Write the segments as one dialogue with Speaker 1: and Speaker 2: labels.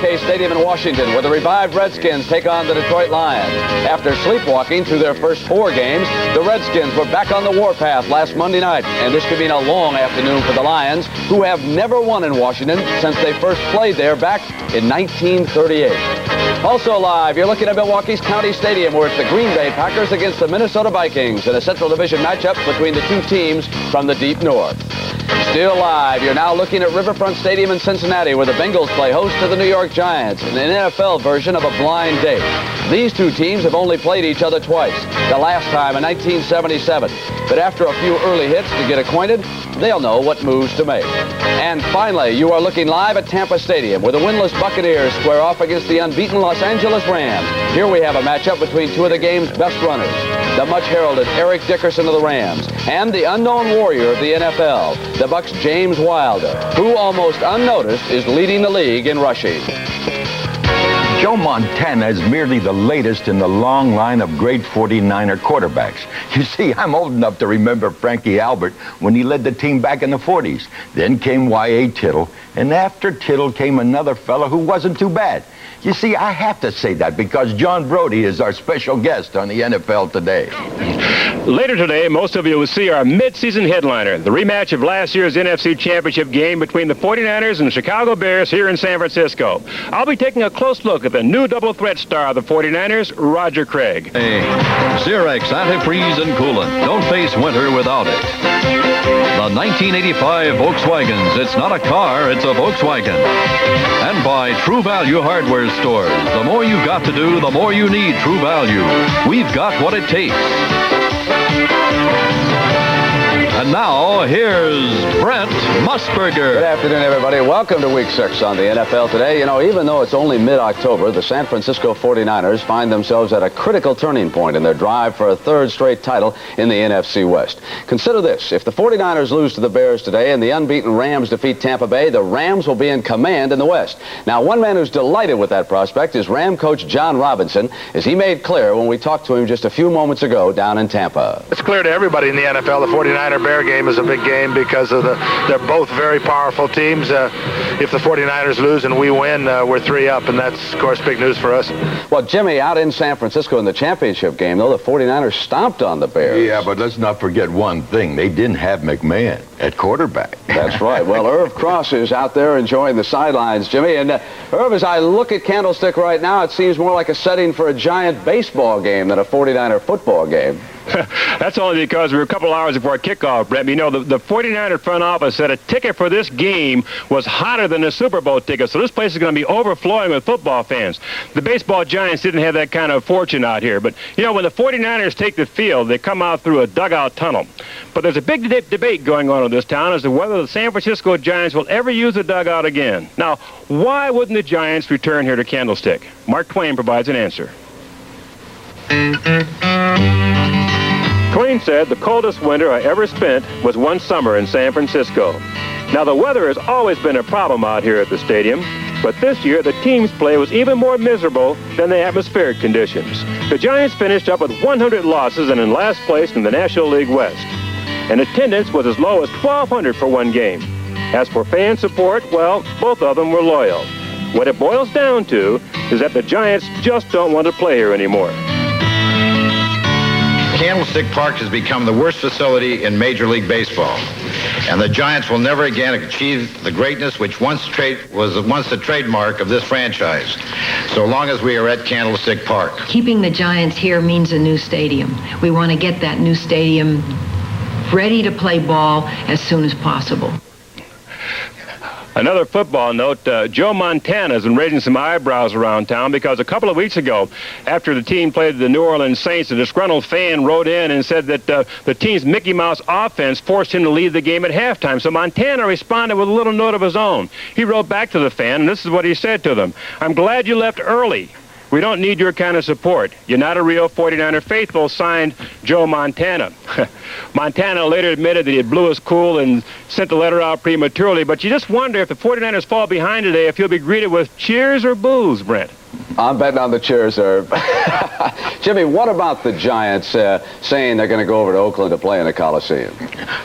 Speaker 1: RFK Stadium in Washington, where the revived Redskins take on the Detroit Lions. After sleepwalking through their first 4 games, the Redskins were back on the warpath last Monday night, and this could mean a long afternoon for the Lions, who have never won in Washington since they first played there back in 1938. Also live, you're looking at Milwaukee's County Stadium, where it's the Green Bay Packers against the Minnesota Vikings in a Central Division matchup between the two teams from the deep north. Still live, you're now looking at Riverfront Stadium in Cincinnati, where the Bengals play host to the New York Giants in an NFL version of a blind date. These two teams have only played each other twice, the last time in 1977. But after a few early hits to get acquainted, they'll know what moves to make. And finally, you are looking live at Tampa Stadium, where the winless Buccaneers square off against the unbeaten Los Angeles Rams. Here we have a matchup between two of the game's best runners, the much-heralded Eric Dickerson of the Rams and the unknown warrior of the NFL, the Bucs' James Wilder, who almost unnoticed is leading the league in rushing.
Speaker 2: Joe Montana is merely the latest in the long line of great 49er quarterbacks. You see, I'm old enough to remember Frankie Albert when he led the team back in the 40s. Then came Y.A. Tittle, and after Tittle came another fella who wasn't too bad. You see, I have to say that because John Brody is our special guest on the NFL Today.
Speaker 3: Later today, most of you will see our mid-season headliner, the rematch of last year's NFC Championship game between the 49ers and the Chicago Bears here in San Francisco. I'll be taking a close look at the new double threat star of the 49ers, Roger Craig.
Speaker 4: Hey, Xerox antifreeze and coolant. Don't face winter without it. The 1985 Volkswagens. It's not a car, it's a Volkswagen. And by True Value Hardware Stores. The more you've got to do, the more you need True Value. We've got what it takes. And now, here's Brent Musburger.
Speaker 1: Good afternoon, everybody. Welcome to Week 6 on the NFL Today. You know, even though it's only mid-October, the San Francisco 49ers find themselves at a critical turning point in their drive for a third straight title in the NFC West. Consider this. If the 49ers lose to the Bears today and the unbeaten Rams defeat Tampa Bay, the Rams will be in command in the West. Now, one man who's delighted with that prospect is Ram coach John Robinson, as he made clear when we talked to him just a few moments ago down in Tampa.
Speaker 5: It's clear to everybody in the NFL the 49er-Bear game is a big game because of they're both very powerful teams. If the 49ers lose and we win, we're 3 up, and that's, of course, big news for us.
Speaker 1: Well, Jimmy, out in San Francisco in the championship game, though, the 49ers stomped on the Bears.
Speaker 2: Yeah, but let's not forget one thing. They didn't have McMahon at quarterback.
Speaker 1: That's right. Well, Irv Cross is out there enjoying the sidelines, Jimmy. And Irv, as I look at Candlestick right now, it seems more like a setting for a Giant baseball game than a 49er football game.
Speaker 3: That's only because we were a couple hours before kickoff, Brett. You know, the 49er front office said a ticket for this game was hotter than a Super Bowl ticket, so this place is going to be overflowing with football fans. The baseball Giants didn't have that kind of fortune out here, but, you know, when the 49ers take the field, they come out through a dugout tunnel. But there's a big debate going on in this town as to whether the San Francisco Giants will ever use the dugout again. Now, why wouldn't the Giants return here to Candlestick? Mark Twain provides an answer. Twain said the coldest winter I ever spent was one summer in San Francisco. Now, the weather has always been a problem out here at the stadium, but this year the team's play was even more miserable than the atmospheric conditions. The Giants finished up with 100 losses and in last place in the National League West. And attendance was as low as 1,200 for one game. As for fan support, well, both of them were loyal. What it boils down to is that the Giants just don't want to play here anymore.
Speaker 6: Candlestick Park has become the worst facility in Major League Baseball, and the Giants will never again achieve the greatness which was once the trademark of this franchise, so long as we are at Candlestick Park.
Speaker 7: Keeping the Giants here means a new stadium. We want to get that new stadium ready to play ball as soon as possible.
Speaker 3: Another football note, Joe Montana has been raising some eyebrows around town because a couple of weeks ago, after the team played the New Orleans Saints, a disgruntled fan wrote in and said that the team's Mickey Mouse offense forced him to leave the game at halftime. So Montana responded with a little note of his own. He wrote back to the fan, and this is what he said to them. "I'm glad you left early. We don't need your kind of support. You're not a real 49er faithful," signed Joe Montana. Montana later admitted that he blew his cool and sent the letter out prematurely, but you just wonder if the 49ers fall behind today, if he'll be greeted with cheers or boos, Brent.
Speaker 1: I'm betting on the chairs, Herb. Jimmy, what about the Giants saying they're going to go over to Oakland to play in the Coliseum?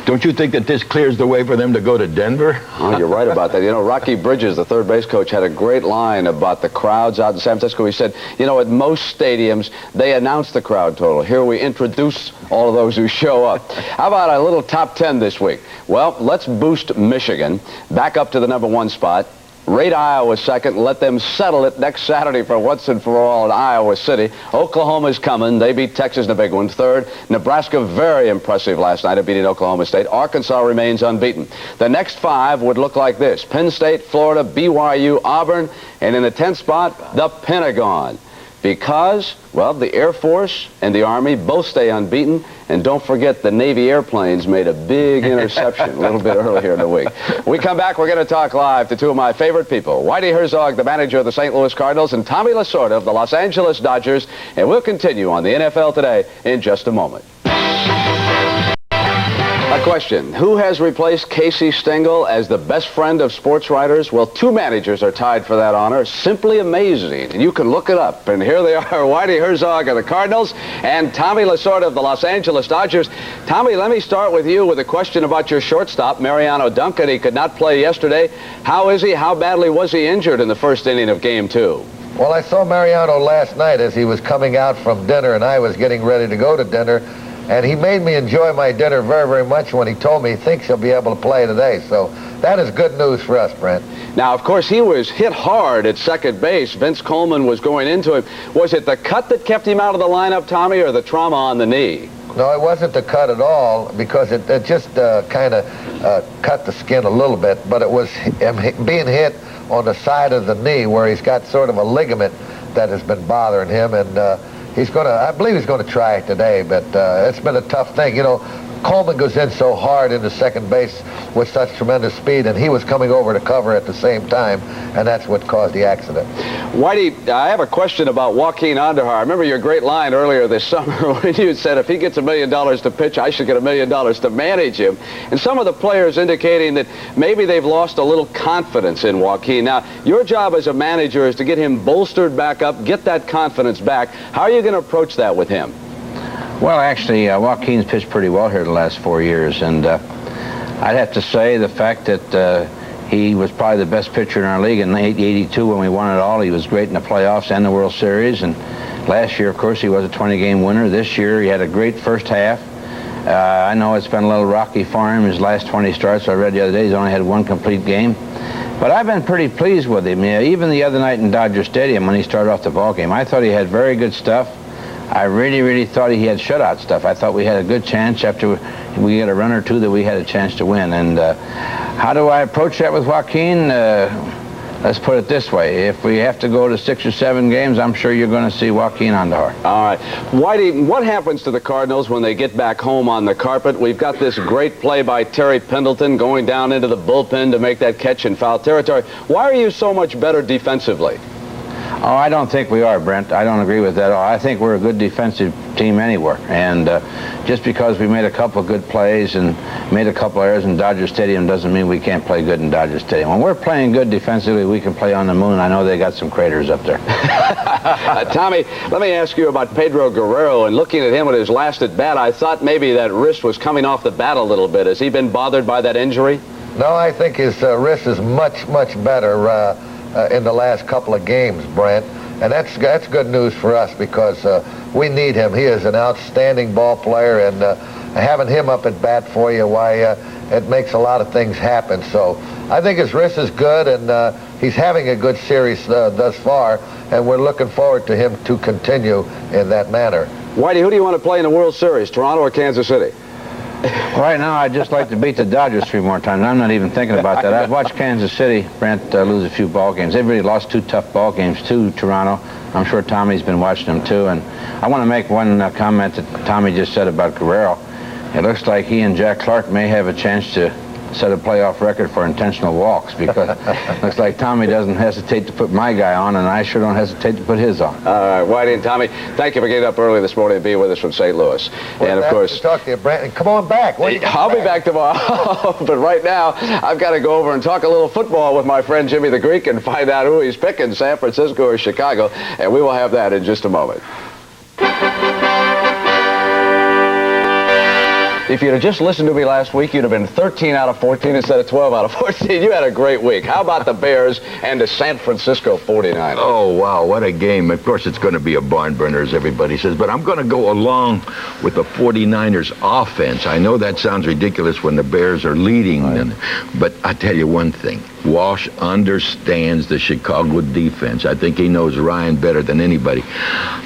Speaker 2: Don't you think that this clears the way for them to go to Denver?
Speaker 1: Oh, you're right about that. You know, Rocky Bridges, the third base coach, had a great line about the crowds out in San Francisco. He said, you know, at most stadiums, they announce the crowd total. Here we introduce all of those who show up. How about a little top 10 this week? Well, let's boost Michigan back up to the #1 spot. Rate Iowa second and let them settle it next Saturday for once and for all in Iowa City. Oklahoma's coming. They beat Texas in a big one. Third, Nebraska, very impressive last night at beating Oklahoma State. Arkansas remains unbeaten. The next 5 would look like this: Penn State, Florida, BYU, Auburn, and in the 10th spot, the Pentagon. Because, well, the Air Force and the Army both stay unbeaten. And don't forget, the Navy airplanes made a big interception a little bit earlier in the week. When we come back, we're going to talk live to 2 of my favorite people, Whitey Herzog, the manager of the St. Louis Cardinals, and Tommy Lasorda of the Los Angeles Dodgers. And we'll continue on the NFL Today in just a moment. A question: who has replaced Casey Stengel as the best friend of sports writers? Well, 2 managers are tied for that honor. Simply amazing. And you can look it up. And here they are, Whitey Herzog of the Cardinals and Tommy Lasorda of the Los Angeles Dodgers. Tommy, let me start with you with a question about your shortstop, Mariano Duncan. He could not play yesterday. How is he? How badly was he injured in the first inning of Game 2?
Speaker 8: Well, I saw Mariano last night as he was coming out from dinner, and I was getting ready to go to dinner. And he made me enjoy my dinner very, very much when he told me he thinks he'll be able to play today. So that is good news for us, Brent.
Speaker 1: Now, of course, he was hit hard at second base. Vince Coleman was going into him. Was it the cut that kept him out of the lineup, Tommy, or the trauma on the knee?
Speaker 8: No, it wasn't the cut at all, because it just kind of cut the skin a little bit. But it was him being hit on the side of the knee where he's got sort of a ligament that has been bothering him. And I believe he's going to try it today, but it's been a tough thing. You know, Coleman goes in so hard into second base with such tremendous speed, and he was coming over to cover at the same time, and that's what caused the accident.
Speaker 1: Whitey, I have a question about Joaquin Andújar. I remember your great line earlier this summer when you said if he gets $1 million to pitch, I should get $1 million to manage him. And some of the players indicating that maybe they've lost a little confidence in Joaquin. Now, your job as a manager is to get him bolstered back up, get that confidence back. How are you going to approach that with him?
Speaker 9: Well, actually, Joaquin's pitched pretty well here the last 4 years, and I'd have to say the fact that he was probably the best pitcher in our league in 1982 when we won it all. He was great in the playoffs and the World Series, and last year, of course, he was a 20-game winner. This year, he had a great first half. I know it's been a little rocky for him. His last 20 starts, I read the other day, he's only had 1 complete game. But I've been pretty pleased with him. Even the other night in Dodger Stadium when he started off the ball game, I thought he had very good stuff. I really, really thought he had shutout stuff. I thought we had a good chance after we had a run or 2 that we had a chance to win. And how do I approach that with Joaquin? Let's put it this way. If we have to go to 6 or 7 games, I'm sure you're going to see Joaquin Andújar.
Speaker 1: All right. Whitey, what happens to the Cardinals when they get back home on the carpet? We've got this great play by Terry Pendleton going down into the bullpen to make that catch in foul territory. Why are you so much better defensively?
Speaker 9: Oh, I don't think we are, Brent. I don't agree with that at all. I think we're a good defensive team anywhere. And just because we made a couple of good plays and made a couple of errors in Dodger Stadium doesn't mean we can't play good in Dodger Stadium. When we're playing good defensively, we can play on the moon. I know they got some craters up there.
Speaker 1: Tommy, let me ask you about Pedro Guerrero. And looking at him at his last at bat, I thought maybe that wrist was coming off the bat a little bit. Has he been bothered by that injury?
Speaker 8: No, I think his wrist is much, much better in the last couple of games, Brent. And that's good news for us because we need him. He is an outstanding ball player, and having him up at bat for you, why, it makes a lot of things happen. So I think his wrist is good, and he's having a good series thus far, and we're looking forward to him to continue in that manner.
Speaker 1: Whitey, who do you want to play in the World Series, Toronto or Kansas City?
Speaker 9: Right now, I'd just like to beat the Dodgers 3 more times. I'm not even thinking about that. I've watched Kansas City, Brent, lose a few ball games. They've really lost 2 tough ball games to Toronto. I'm sure Tommy's been watching them, too. And I want to make one comment that Tommy just said about Guerrero. It looks like he and Jack Clark may have a chance to set a playoff record for intentional walks, because looks like Tommy doesn't hesitate to put my guy on, and I sure don't hesitate to put his on.
Speaker 1: All right, Whitey and Tommy, thank you for getting up early this morning and being with us from St. Louis.
Speaker 8: Well,
Speaker 1: and of course,
Speaker 8: to talk to you, Brandon. Come on back.
Speaker 1: I'll be back tomorrow. But right now, I've got to go over and talk a little football with my friend Jimmy the Greek and find out who he's picking, San Francisco or Chicago, and we will have that in just a moment. If you'd have just listened to me last week, you'd have been 13 out of 14 instead of 12 out of 14. You had a great week. How about the Bears and the San Francisco 49ers?
Speaker 2: Oh, wow, what a game. Of course, it's going to be a barn burner, as everybody says, but I'm going to go along with the 49ers offense. I know that sounds ridiculous when the Bears are leading, right, but I tell you one thing. Walsh understands the Chicago defense. I think he knows Ryan better than anybody.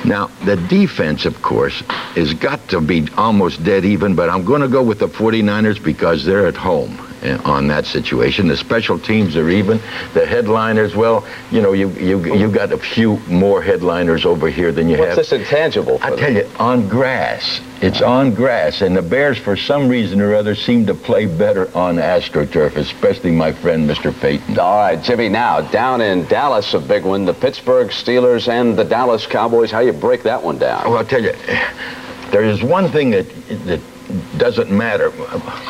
Speaker 2: Now, the defense, of course, has got to be almost dead even, but I'm going to go with the 49ers because they're at home on that situation. The special teams are even. The headliners, well, you know, you got a few more headliners over here than you have.
Speaker 1: What's this intangible for
Speaker 2: I tell you, on grass. It's on grass, and the Bears, for some reason or other, seem to play better on AstroTurf, especially my friend, Mr. Payton.
Speaker 1: All right, Jimmy, now, down in Dallas, a big one, the Pittsburgh Steelers and the Dallas Cowboys. How you break that one down?
Speaker 2: Well, I'll tell you, there is one thing that doesn't matter.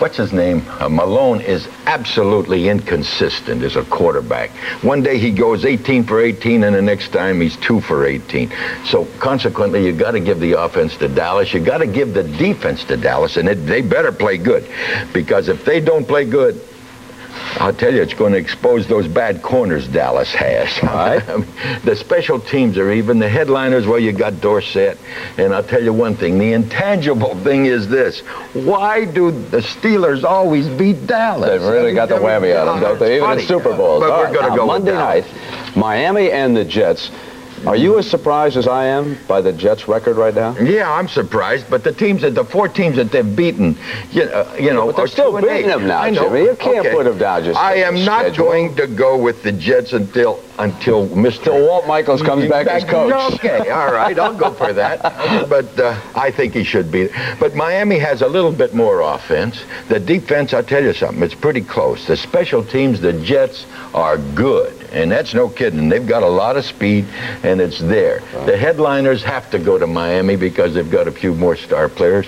Speaker 2: What's his name? Malone is absolutely inconsistent as a quarterback. One day he goes 18 for 18, and the next time he's 2 for 18. So consequently, you got to give the offense to Dallas. You got to give the defense to Dallas, and they better play good, because if they don't play good, I'll tell you, it's going to expose those bad corners Dallas has.
Speaker 1: All right.
Speaker 2: I mean, the special teams are even. The headliners, well, you got Dorsett. And I'll tell you one thing. The intangible thing is this. Why do the Steelers always beat Dallas?
Speaker 1: They've really got the whammy on them, don't they? Even in Super Bowls.
Speaker 2: But we're going to go
Speaker 1: Monday
Speaker 2: with Dallas.
Speaker 1: night, Miami and the Jets. Are you as surprised as I am by the Jets' record right now?
Speaker 2: Yeah, I'm surprised, but the 4 teams that they've beaten, you know,
Speaker 1: but they're still beating them now, Jimmy. You can't put them down just.
Speaker 2: I am not going to go with the Jets until
Speaker 1: Walt Michaels comes back as coach.
Speaker 2: Okay, all right, I'll go for that. But I think he should be. But Miami has a little bit more offense. The defense, I'll tell you something, it's pretty close. The special teams, the Jets are good. And that's no kidding. They've got a lot of speed, and it's there. Right. The headliners have to go to Miami because they've got a few more star players.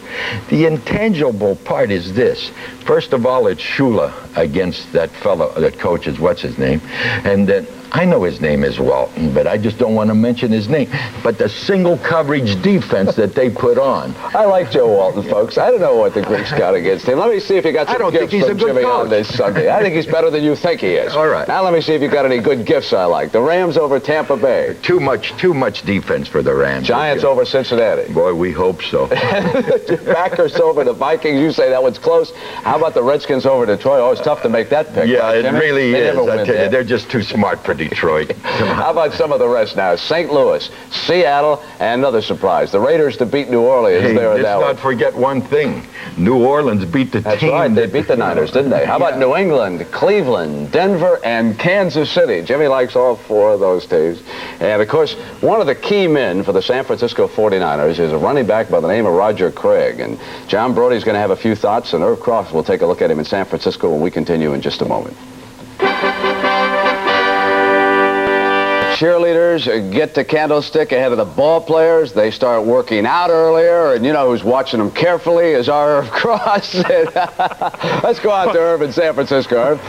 Speaker 2: The intangible part is this. First of all, it's Shula against that fellow that coaches, what's his name? And then I know his name is Walton, but I just don't want to mention his name. But the single coverage defense that they put on.
Speaker 1: I like Joe Walton, folks. I don't know what the Greeks got against him. Let me see if you got some gifts from Jimmy on this Sunday. I think he's better than you think he is.
Speaker 2: All right.
Speaker 1: Now let me see if you got any good gifts I like. The Rams over Tampa Bay.
Speaker 2: Too much defense for the Rams.
Speaker 1: Giants over Cincinnati.
Speaker 2: Boy, we hope so.
Speaker 1: Packers over the Vikings. You say that one's close. How about the Redskins over Detroit? Oh, it's tough to make that pick.
Speaker 2: Yeah,
Speaker 1: right,
Speaker 2: it
Speaker 1: Jimmy?
Speaker 2: really
Speaker 1: they
Speaker 2: is.
Speaker 1: Never
Speaker 2: I
Speaker 1: win
Speaker 2: tell
Speaker 1: that.
Speaker 2: you, they're just too smart for Detroit.
Speaker 1: How about some of the rest now? St. Louis, Seattle, and another surprise. The Raiders to beat New Orleans.
Speaker 2: Hey,
Speaker 1: there
Speaker 2: let's not forget one thing. New Orleans beat the team.
Speaker 1: That's right. They beat the Niners, didn't they? How about New England, Cleveland, Denver, and Kansas City? Jimmy likes all 4 of those teams. And, of course, one of the key men for the San Francisco 49ers is a running back by the name of Roger Craig. And John Brody's going to have a few thoughts, and Irv Cross will take a look at him in San Francisco when we continue in just a moment. Cheerleaders get the candlestick ahead of the ball players. They start working out earlier, and you know who's watching them carefully is our Irv Cross. Let's go out to Irv in San Francisco, Irv.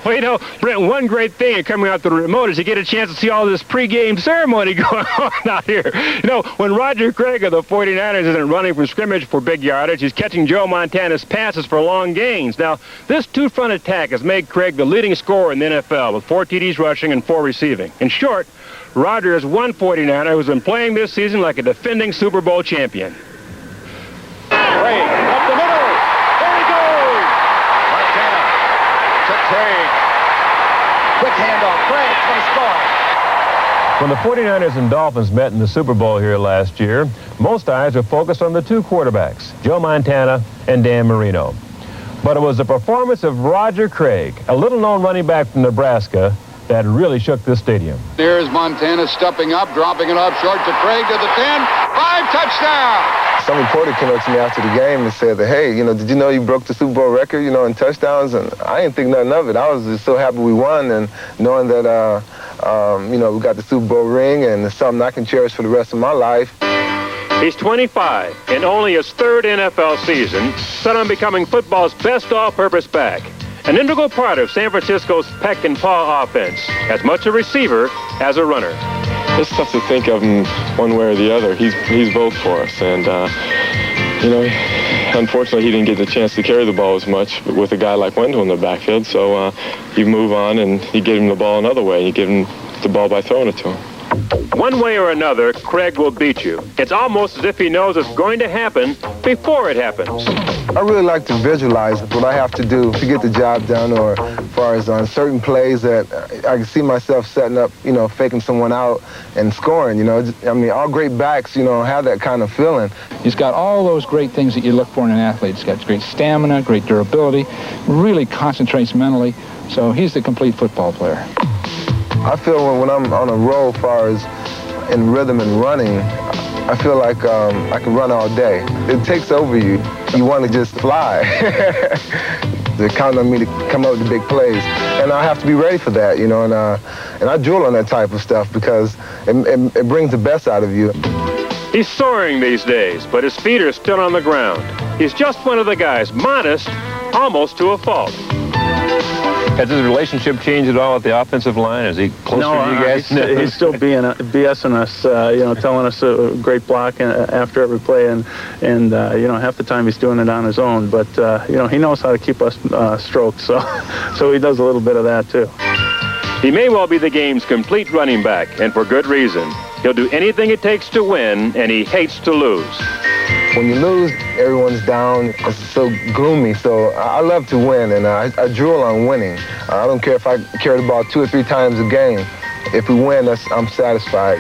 Speaker 3: Well, you know, Brent, one great thing coming out the remote is you get a chance to see all this pregame ceremony going on out here. You know, when Roger Craig of the 49ers isn't running from scrimmage for big yardage, he's catching Joe Montana's passes for long gains. Now, this two-front attack has made Craig the leading scorer in the NFL with 4 TDs rushing and 4 receiving. In short, Roger is one 49er who's been playing this season like a defending Super Bowl champion.
Speaker 10: Craig, up the middle. There he goes. Montana to Craig. Quick handoff. Craig's going to score.
Speaker 3: When the 49ers and Dolphins met in the Super Bowl here last year, most eyes were focused on the 2 quarterbacks, Joe Montana and Dan Marino. But it was the performance of Roger Craig, a little-known running back from Nebraska, that really shook this stadium.
Speaker 10: Here's Montana stepping up, dropping it off short to Craig to the 10. 5 touchdown.
Speaker 11: some reporter came up to me after the game and said that, hey, did you know you broke the Super Bowl record, in touchdowns? And I didn't think nothing of it. I was just so happy we won, and knowing that, we got the Super Bowl ring, and it's something I can cherish for the rest of my life.
Speaker 3: He's 25 and only his third NFL season, set on becoming football's best all-purpose back. An integral part of San Francisco's peck and paw offense, as much a receiver as a runner.
Speaker 12: It's tough to think of him one way or the other. He's both for us, and unfortunately he didn't get the chance to carry the ball as much with a guy like Wendell in the backfield. So you move on and you give him the ball another way. You give him the ball by throwing it to him.
Speaker 3: One way or another, Craig will beat you. It's almost as if he knows it's going to happen before it happens.
Speaker 11: I really like to visualize what I have to do to get the job done, or as far as on certain plays that I can see myself setting up, faking someone out and scoring, all great backs, have that kind of feeling.
Speaker 13: He's got all those great things that you look for in an athlete. He's got great stamina, great durability, really concentrates mentally, so he's the complete football player.
Speaker 11: I feel when I'm on a roll as far as in rhythm and running, I feel like I can run all day. It takes over you. You want to just fly. They're counting on me to come up with the big plays. And I have to be ready for that, and I drool on that type of stuff because it brings the best out of you.
Speaker 3: He's soaring these days, but his feet are still on the ground. He's just one of the guys, modest, almost to a fault.
Speaker 12: Has his relationship changed at all at the offensive line? Is he closer to you guys?
Speaker 14: He's still BSing us, telling us a great block after every play, and half the time he's doing it on his own. But he knows how to keep us stroked, so he does a little bit of that too.
Speaker 3: He may well be the game's complete running back, and for good reason. He'll do anything it takes to win, and he hates to lose.
Speaker 11: When you lose, everyone's down. It's so gloomy. So I love to win, and I drool on winning. I don't care if I carry the ball 2 or 3 times a game. If we win, I'm satisfied.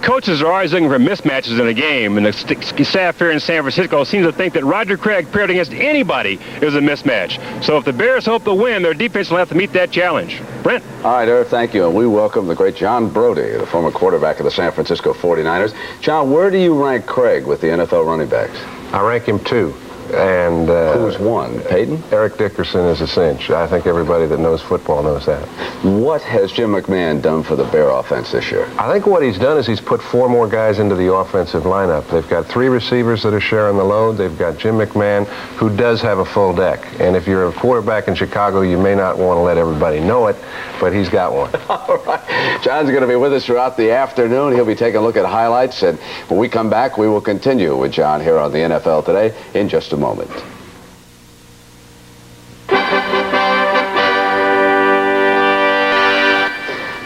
Speaker 3: Coaches are always looking for mismatches in a game, and the staff here in San Francisco seems to think that Roger Craig paired against anybody is a mismatch. So if the Bears hope to win, their defense will have to meet that challenge. Brent?
Speaker 1: All right, Irv, thank you. And we welcome the great John Brody, the former quarterback of the San Francisco 49ers. John, where do you rank Craig with the NFL running backs?
Speaker 15: I rank him 2. And
Speaker 1: who's one? Peyton?
Speaker 15: Eric Dickerson is a cinch. I think everybody that knows football knows that.
Speaker 1: What has Jim McMahon done for the Bear offense this year?
Speaker 15: I think what he's done is he's put 4 more guys into the offensive lineup. They've got 3 receivers that are sharing the load. They've got Jim McMahon, who does have a full deck. And if you're a quarterback in Chicago, you may not want to let everybody know it, but he's got one.
Speaker 1: All right. John's going to be with us throughout the afternoon. He'll be taking a look at highlights. And when we come back, we will continue with John here on the NFL Today in just a moment.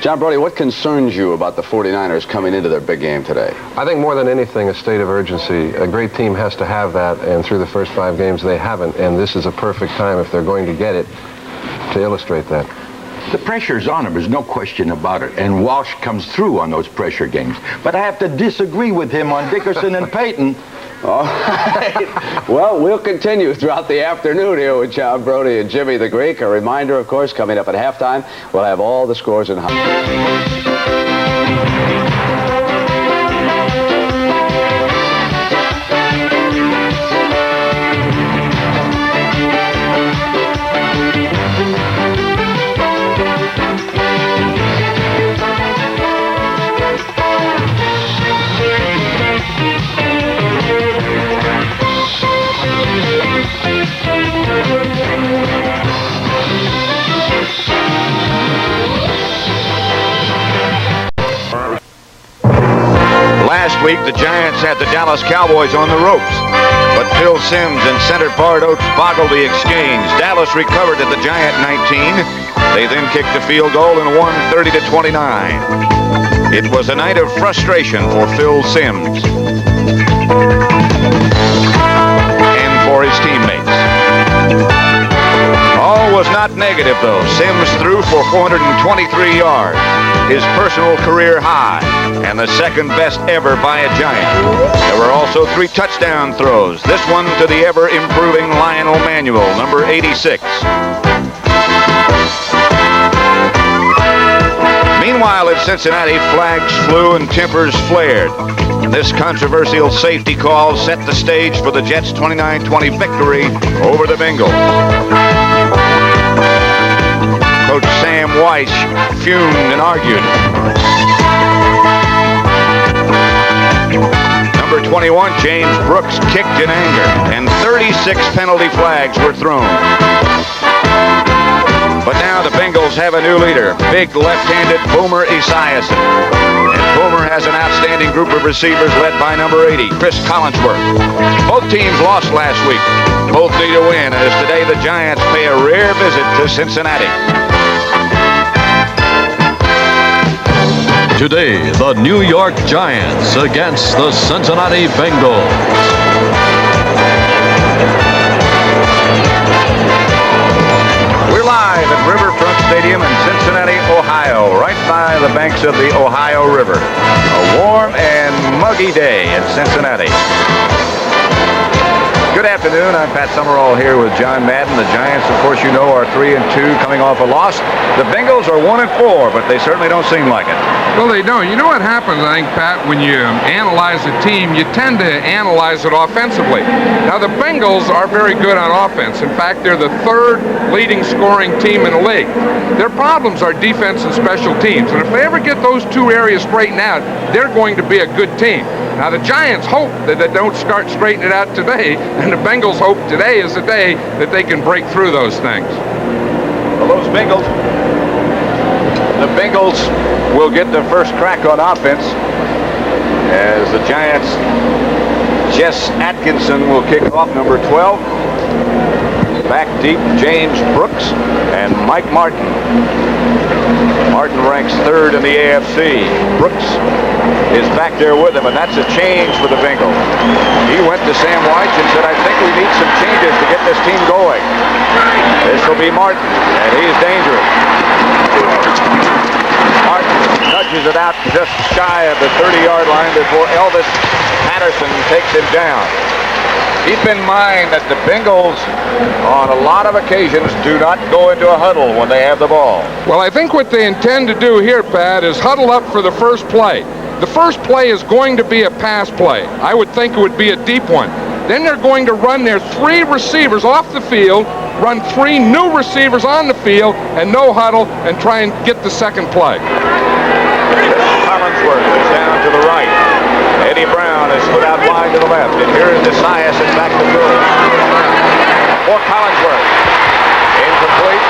Speaker 1: John Brody, what concerns you about the 49ers coming into their big game today?
Speaker 15: I think more than anything, a state of urgency. A great team has to have that, and through the first 5 games, they haven't. And this is a perfect time, if they're going to get it, to illustrate that.
Speaker 2: The pressure's on him, there's no question about it. And Walsh comes through on those pressure games. But I have to disagree with him on Dickerson and Peyton.
Speaker 1: All right. Well, we'll continue throughout the afternoon here with John Brody and Jimmy the Greek. A reminder, of course, coming up at halftime, we'll have all the scores and highlights.
Speaker 6: Last week, the Giants had the Dallas Cowboys on the ropes, but Phil Simms and center Bart Oates boggled the exchange. Dallas recovered at the Giant 19. They then kicked the field goal and won 30-29. It was a night of frustration for Phil Simms and for his teammates. All was not negative, though. Simms threw for 423 yards, his personal career high, and the second best ever by a Giant. There were also 3 touchdown throws, this one to the ever-improving Lionel Manuel, number 86. Meanwhile, at Cincinnati, flags flew and tempers flared.
Speaker 16: This controversial safety call set the stage for the Jets' 29-20 victory over the Bengals. Coach Sam Weiss fumed and argued. Number 21, James Brooks, kicked in anger, and 36 penalty flags were thrown. But now the Bengals have a new leader, big left-handed Boomer Esiason. And Boomer has an outstanding group of receivers led by number 80, Chris Collinsworth. Both teams lost last week. Both need a win, as today the Giants pay a rare visit to Cincinnati.
Speaker 4: Today, the New York Giants against the Cincinnati Bengals.
Speaker 16: We're live at Riverfront Stadium in Cincinnati, Ohio, right by the banks of the Ohio River. A warm and muggy day in Cincinnati. Good afternoon. I'm Pat Summerall here with John Madden. The Giants, of course, you know, are 3-2 coming off a loss. The Bengals are 1-4, but they certainly don't seem like it.
Speaker 17: Well, they don't. You know what happens, I think, Pat, when you analyze a team, you tend to analyze it offensively. Now, the Bengals are very good on offense. In fact, they're the third leading scoring team in the league. Their problems are defense and special teams. And if they ever get those two areas straightened out, they're going to be a good team. Now, the Giants hope that they don't start straightening it out today, and the Bengals hope today is the day that they can break through those things.
Speaker 16: Well, the Bengals will get the first crack on offense as the Giants' Jess Atkinson will kick off, number 12. Back deep, James Brooks and Mike Martin. Martin ranks third in the AFC. Brooks is back there with him, and that's a change for the Bengals. He went to Sam Weiss and said, I think we need some changes to get this team going. This will be Martin, and he's dangerous. Martin nudges it out just shy of the 30-yard line before Elvis Patterson takes him down. Keep in mind that the Bengals, on a lot of occasions, do not go into a huddle when they have the ball.
Speaker 17: Well, I think what they intend to do here, Pat, is huddle up for the first play. The first play is going to be a pass play. I would think it would be a deep one. Then they're going to run their three receivers off the field, run three new receivers on the field, and no huddle, and try and get the second play.
Speaker 16: Collinsworth is down to the right. Eddie Brown is put out wide to the left. And here is Esiason back to throw. For Collinsworth. Incomplete.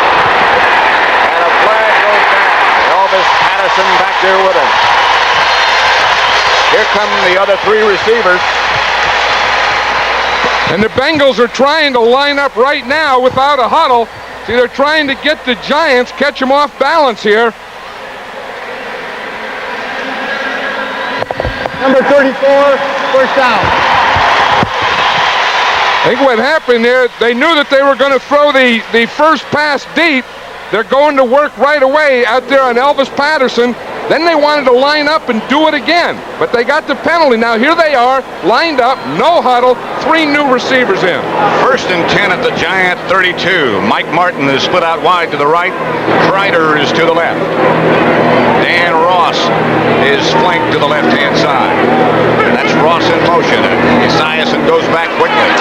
Speaker 16: And a flag goes down. Elvis Patterson back there with him. Here come the other three receivers.
Speaker 17: And the Bengals are trying to line up right now without a huddle. See, they're trying to get the Giants, catch them off balance here.
Speaker 18: Number 34, first down.
Speaker 17: I think what happened there, they knew that they were going to throw the first pass deep. They're going to work right away out there on Elvis Patterson. Then they wanted to line up and do it again. But they got the penalty. Now here they are, lined up, no huddle, three new receivers in.
Speaker 16: First and 10 at the Giant 32. Mike Martin is split out wide to the right. Kreider is to the left. Dan Ross is flanked to the left-hand side. And that's Ross in motion. And Esiason goes back quickly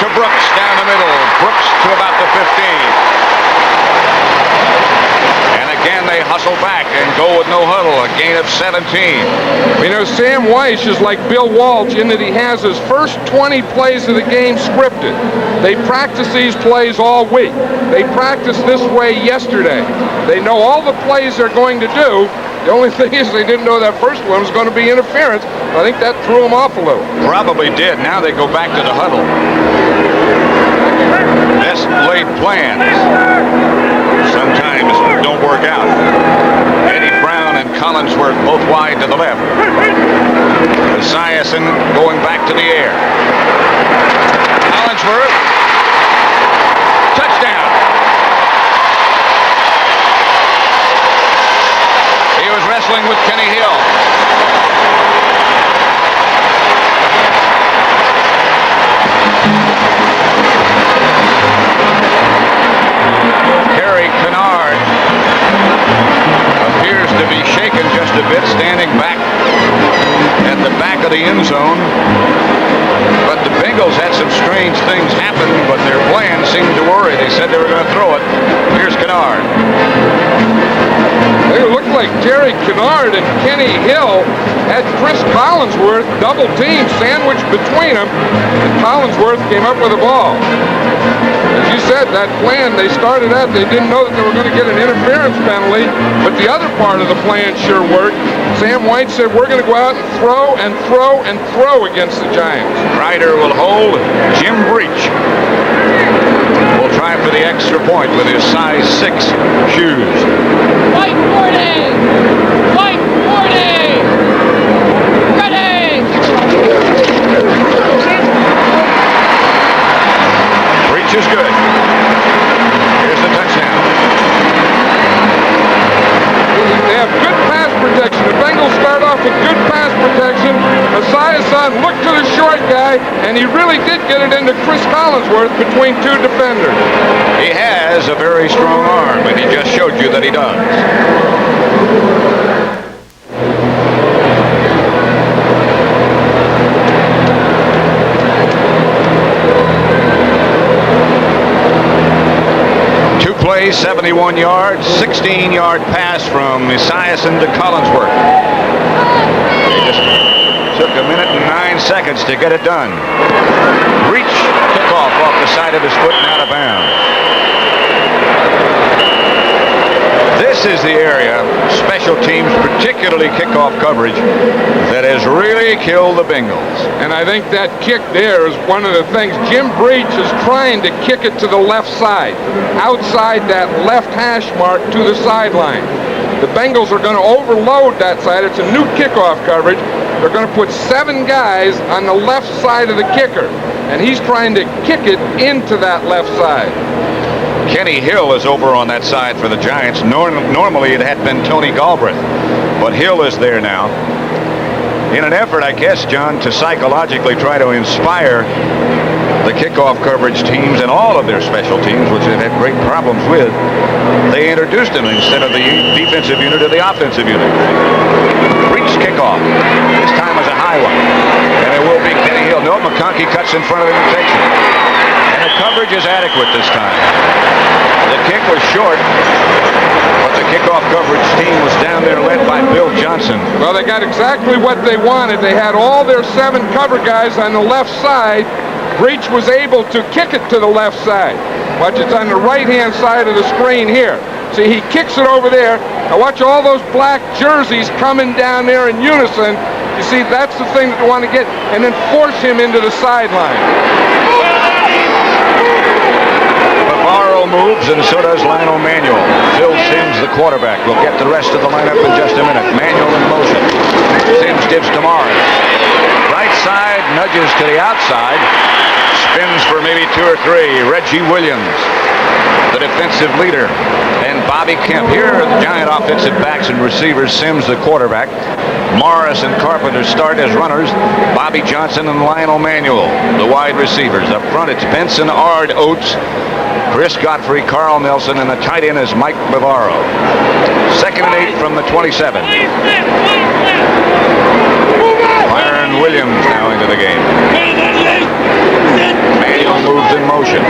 Speaker 16: to Brooks down the middle. Brooks to about the 15. Again, they hustle back and go with no huddle, a gain of 17.
Speaker 17: You know, Sam Weiss is like Bill Walsh in that he has his first 20 plays of the game scripted. They practice these plays all week. They practiced this way yesterday. They know all the plays they're going to do. The only thing is they didn't know that first one was going to be interference. I think that threw them off a little.
Speaker 16: Probably did. Now they go back to the huddle. Best laid plans sometimes don't work out. Eddie Brown and Collinsworth both wide to the left. Esiason going back to the air. Collinsworth. Touchdown. He was wrestling with Kenny Hill. Kennard appears to be shaken just a bit, standing back at the of the end zone. But the Bengals had some strange things happen, but their plan seemed to worry. They said they were going to throw it. Here's Kennard.
Speaker 17: It looked like Jerry Kennard and Kenny Hill had Chris Collinsworth double team sandwiched between them, and Collinsworth came up with the ball. As you said, that plan they started out, they didn't know that they were going to get an interference penalty, but the other part of the plan sure worked. Sam White said, we're going to go out and throw and throw and throw against the Giants.
Speaker 16: Ryder will hold. Jim Breach will try for the extra point with his size 6 shoes.
Speaker 19: White 40! White 40! Ready!
Speaker 16: Breach is good. Here's the touchdown.
Speaker 17: They have good pass protection. The Bengals start off with good pass protection. Esiason looked to the short guy, and he really did get it into Chris Collinsworth between two defenders.
Speaker 16: He has a very strong arm, and he just showed you that he does. Two plays, 71 yards, 16-yard pass from Esiason to Collinsworth. He just took a minute and 9 seconds to get it done. Breach kickoff off the side of his foot and out of bounds. This is the area, special teams, particularly kickoff coverage, that has really killed the Bengals.
Speaker 17: And I think that kick there is one of the things. Jim Breach is trying to kick it to the left side, outside that left hash mark to the sideline. The Bengals are going to overload that side. It's a new kickoff coverage. They're going to put 7 guys on the left side of the kicker, and he's trying to kick it into that left side.
Speaker 16: Kenny Hill is over on that side for the Giants. Normally it had been Tony Galbraith, but Hill is there now. In an effort, I guess, John, to psychologically try to inspire the kickoff coverage teams and all of their special teams, which they've had great problems with, they introduced him instead of the defensive unit to the offensive unit. Breach kickoff. This time was a high one. And it will be Kenny Hill. No, McConkey cuts in front of him and takes it. And the coverage is adequate this time. The kick was short, but the kickoff coverage team was down there led by Bill Johnson.
Speaker 17: Well, they got exactly what they wanted. They had all their 7 cover guys on the left side. Breach was able to kick it to the left side. Watch, it's on the right-hand side of the screen here. See, he kicks it over there. Now watch all those black jerseys coming down there in unison. You see, that's the thing that they want to get, and then force him into the sideline.
Speaker 16: Moves, and so does Lionel Manuel. Phil Simms, the quarterback, will get the rest of the lineup in just a minute. Manuel in motion. Simms gives to Morris. Right side, nudges to the outside. Spins for maybe 2 or 3. Reggie Williams, the defensive leader, and Bobby Kemp. Here are the Giant offensive backs and receivers. Simms, the quarterback. Morris and Carpenter start as runners. Bobby Johnson and Lionel Manuel, the wide receivers. Up front, it's Benson, Ard, Oates, Chris Godfrey, Carl Nelson, and the tight end is Mike Bavaro. 2nd and 8 from the 27. Myron Williams now into the game. Manuel moves in motion.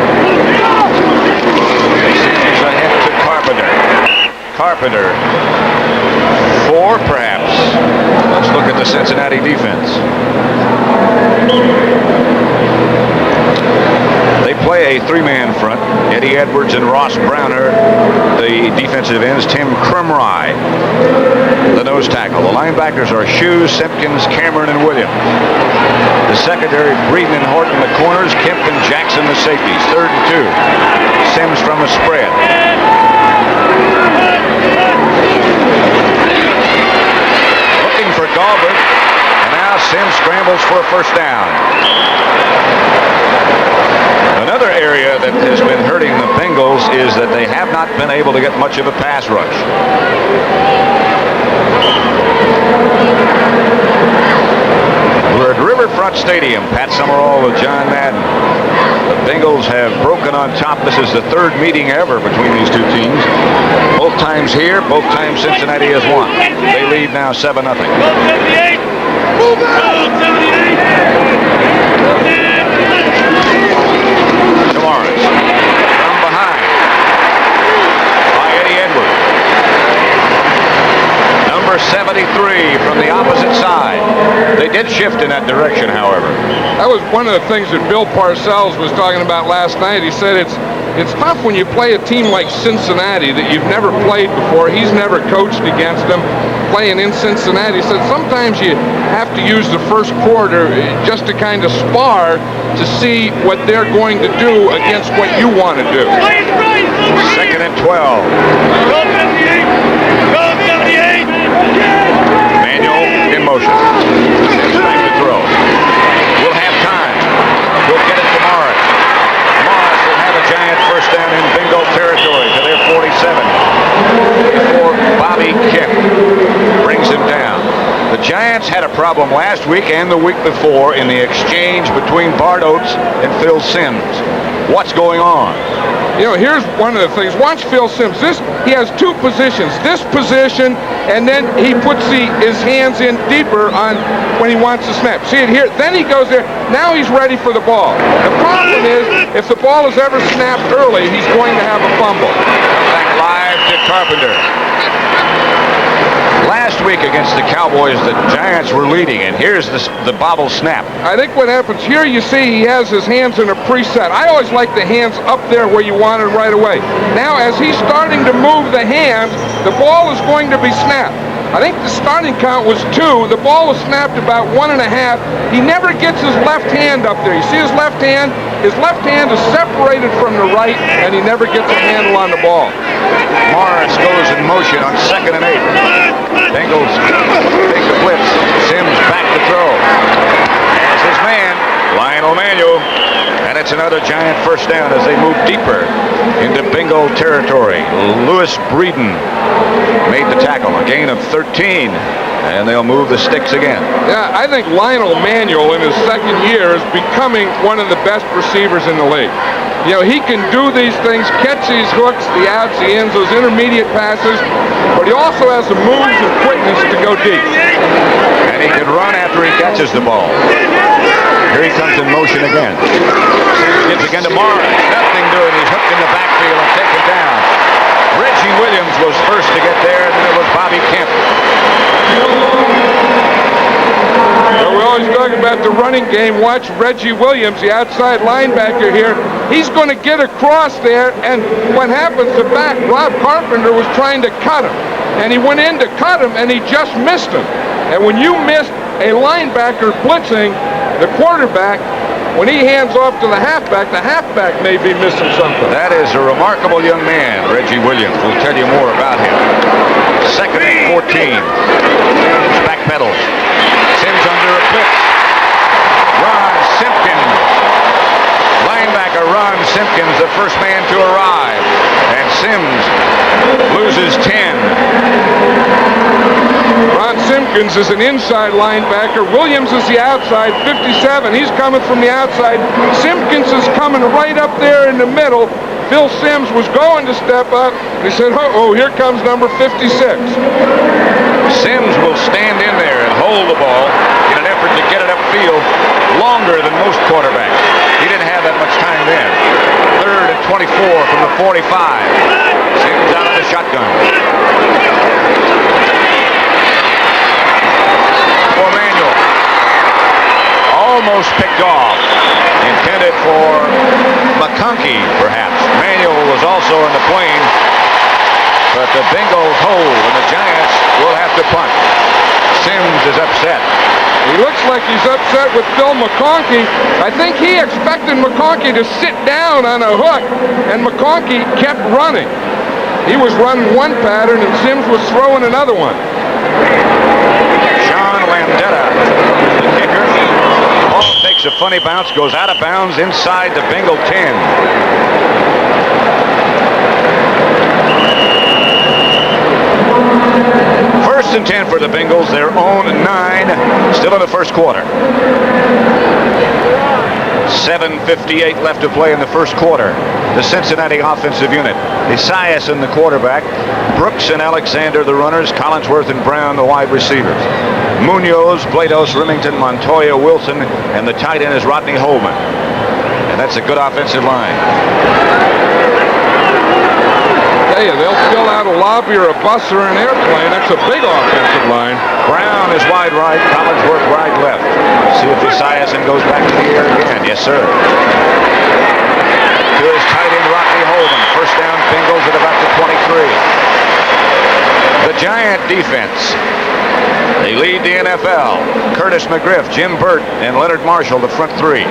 Speaker 16: Sends ahead to Carpenter. Carpenter. 4 perhaps. Let's look at the Cincinnati defense. They play a 3-man front. Eddie Edwards and Ross Browner, the defensive ends. Tim Krumrie, the nose tackle. The linebackers are Shoes, Simpkins, Cameron, and Williams. The secondary, Breeden and Horton, the corners. Kemp and Jackson, the safeties. 3rd and 2. Simms from a spread. Looking for Galbraith. And now Simms scrambles for a first down. Another area that has been hurting the Bengals is that they have not been able to get much of a pass rush. We're at Riverfront Stadium. Pat Summerall with John Madden. The Bengals have broken on top. This is the 3rd meeting ever between these two teams. Both times here, both times Cincinnati has won. They lead now 7-0. Morris from behind by Eddie Edwards. Number 73 from the opposite side. They did shift in that direction, however.
Speaker 17: That was one of the things that Bill Parcells was talking about last night. He said it's tough when you play a team like Cincinnati that you've never played before. He's never coached against them. Playing in Cincinnati, he said sometimes you have to use the first quarter just to kind of spar to see what they're going to do against what you want to do.
Speaker 16: 2nd and 12. Manuel in motion. Sims back to throw. We'll have time. We'll get it to Morris. Morris will have a giant first down in Bengal territory to their 47. Before Bobby Kemp brings him down. The Giants had a problem last week and the week before in the exchange between Bart Oates and Phil Simms. What's going on?
Speaker 17: You know, here's one of the things. Watch Phil Simms. He has two positions. This position, and then he puts his hands in deeper on when he wants to snap. See it here? Then he goes there. Now he's ready for the ball. The problem is, if the ball is ever snapped early, he's going to have a fumble.
Speaker 16: Back live to Carpenter. Last week against the Cowboys, the Giants were leading, and here's the bobble snap.
Speaker 17: I think what happens here, you see he has his hands in a preset. I always like the hands up there where you want it right away. Now, as he's starting to move the hands, the ball is going to be snapped. I think the starting count was 2. The ball was snapped about 1.5. He never gets his left hand up there. You see his left hand? His left hand is separated from the right, and he never gets a handle on the ball.
Speaker 16: Morris goes in motion on 2nd and 8. Bengals take the blitz. Simms back to throw. As his man, Lionel Manuel. And it's another giant first down as they move deeper into Bengal territory. Lewis Breeden made the tackle. A gain of 13. And they'll move the sticks again.
Speaker 17: Yeah, I think Lionel Manuel in his 2nd year is becoming one of the best receivers in the league. You know, he can do these things, catch these hooks, the outs, the ends, those intermediate passes, but he also has the moves and quickness to go deep.
Speaker 16: And he can run after he catches the ball. Here he comes in motion again. Gives again to Morris. Nothing doing. He's hooked in the backfield and taken down. Reggie Williams was first to get there, and then it was Bobby Kemp.
Speaker 17: Well, we always talk about the running game. Watch Reggie Williams, the outside linebacker here. He's going to get across there, and what happens, the back, Rob Carpenter was trying to cut him. And he went in to cut him, and he just missed him. And when you missed a linebacker blitzing the quarterback, when he hands off to the halfback may be missing something.
Speaker 16: That is a remarkable young man, Reggie Williams. We'll tell you more about him. 2nd and 14. Simms backpedals. Simms under a blitz. Ron Simpkins. Linebacker Ron Simpkins, the first man to arrive. And Simms loses 10.
Speaker 17: Ron Simpkins is an inside linebacker. Williams is the outside, 57. He's coming from the outside. Simpkins is coming right up there in the middle. Phil Simms was going to step up. He said, oh, here comes number 56.
Speaker 16: Simms will stand in there and hold the ball in an effort to get it upfield longer than most quarterbacks. He didn't have that much time then. 3rd and 24 from the 45. Simms out of the shotgun. For Manuel. Almost picked off. Intended for McConkey, perhaps. Manuel was also in the plane. But the Bengals hold, and the Giants will have to punt. Simms is upset.
Speaker 17: He looks like he's upset with Phil McConkey. I think he expected McConkey to sit down on a hook, and McConkey kept running. He was running one pattern, and Simms was throwing another one.
Speaker 16: Sean Landetta, the kicker. Ball takes a funny bounce, goes out of bounds inside the Bengal 10. 1st and 10 for the Bengals, their own 9, still in the first quarter. 7:58 left to play in the first quarter. The Cincinnati offensive unit. Esiason, the quarterback. Brooks and Alexander, the runners. Collinsworth and Brown, the wide receivers. Munoz, Blados, Remington, Montoya, Wilson, and the tight end is Rodney Holman. And that's a good offensive line.
Speaker 17: Hey, they'll fill out a lobby or a bus or an airplane. That's a big offensive line.
Speaker 16: Brown is wide right, Collinsworth wide left. See if Esiason goes back to the air again. Yes, sir. To his tight end, Rodney Holman. First down, Bengals at about the 23. The Giant defense. They lead the NFL. Curtis McGriff, Jim Burt, and Leonard Marshall, the front three.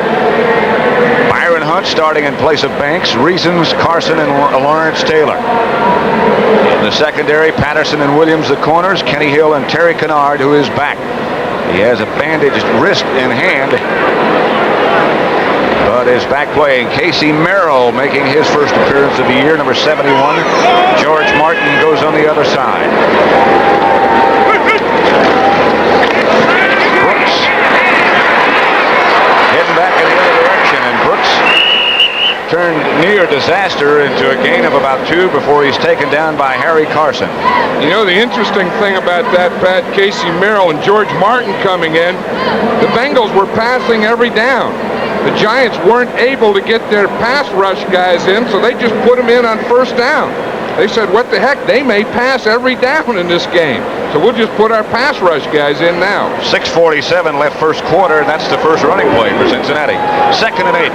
Speaker 16: Byron Hunt starting in place of Banks, Reasons, Carson, and Lawrence Taylor. In the secondary, Patterson and Williams, the corners, Kenny Hill and Terry Kennard, who is back. He has a bandaged wrist in hand, but is back playing. Casey Merrill making his first appearance of the year, number 71. George Martin goes on the other side. Brooks heading back in the other direction, and Brooks turned near disaster into a gain of about 2 before he's taken down by Harry Carson.
Speaker 17: You know, the interesting thing about that, Pat, Casey Merrill and George Martin coming in, the Bengals were passing every down. The Giants weren't able to get their pass rush guys in, so they just put them in on first down. They said, what the heck, they may pass every down in this game, so we'll just put our pass rush guys in now.
Speaker 16: 6:47 left first quarter, and that's the first running play for Cincinnati. 2nd and 8.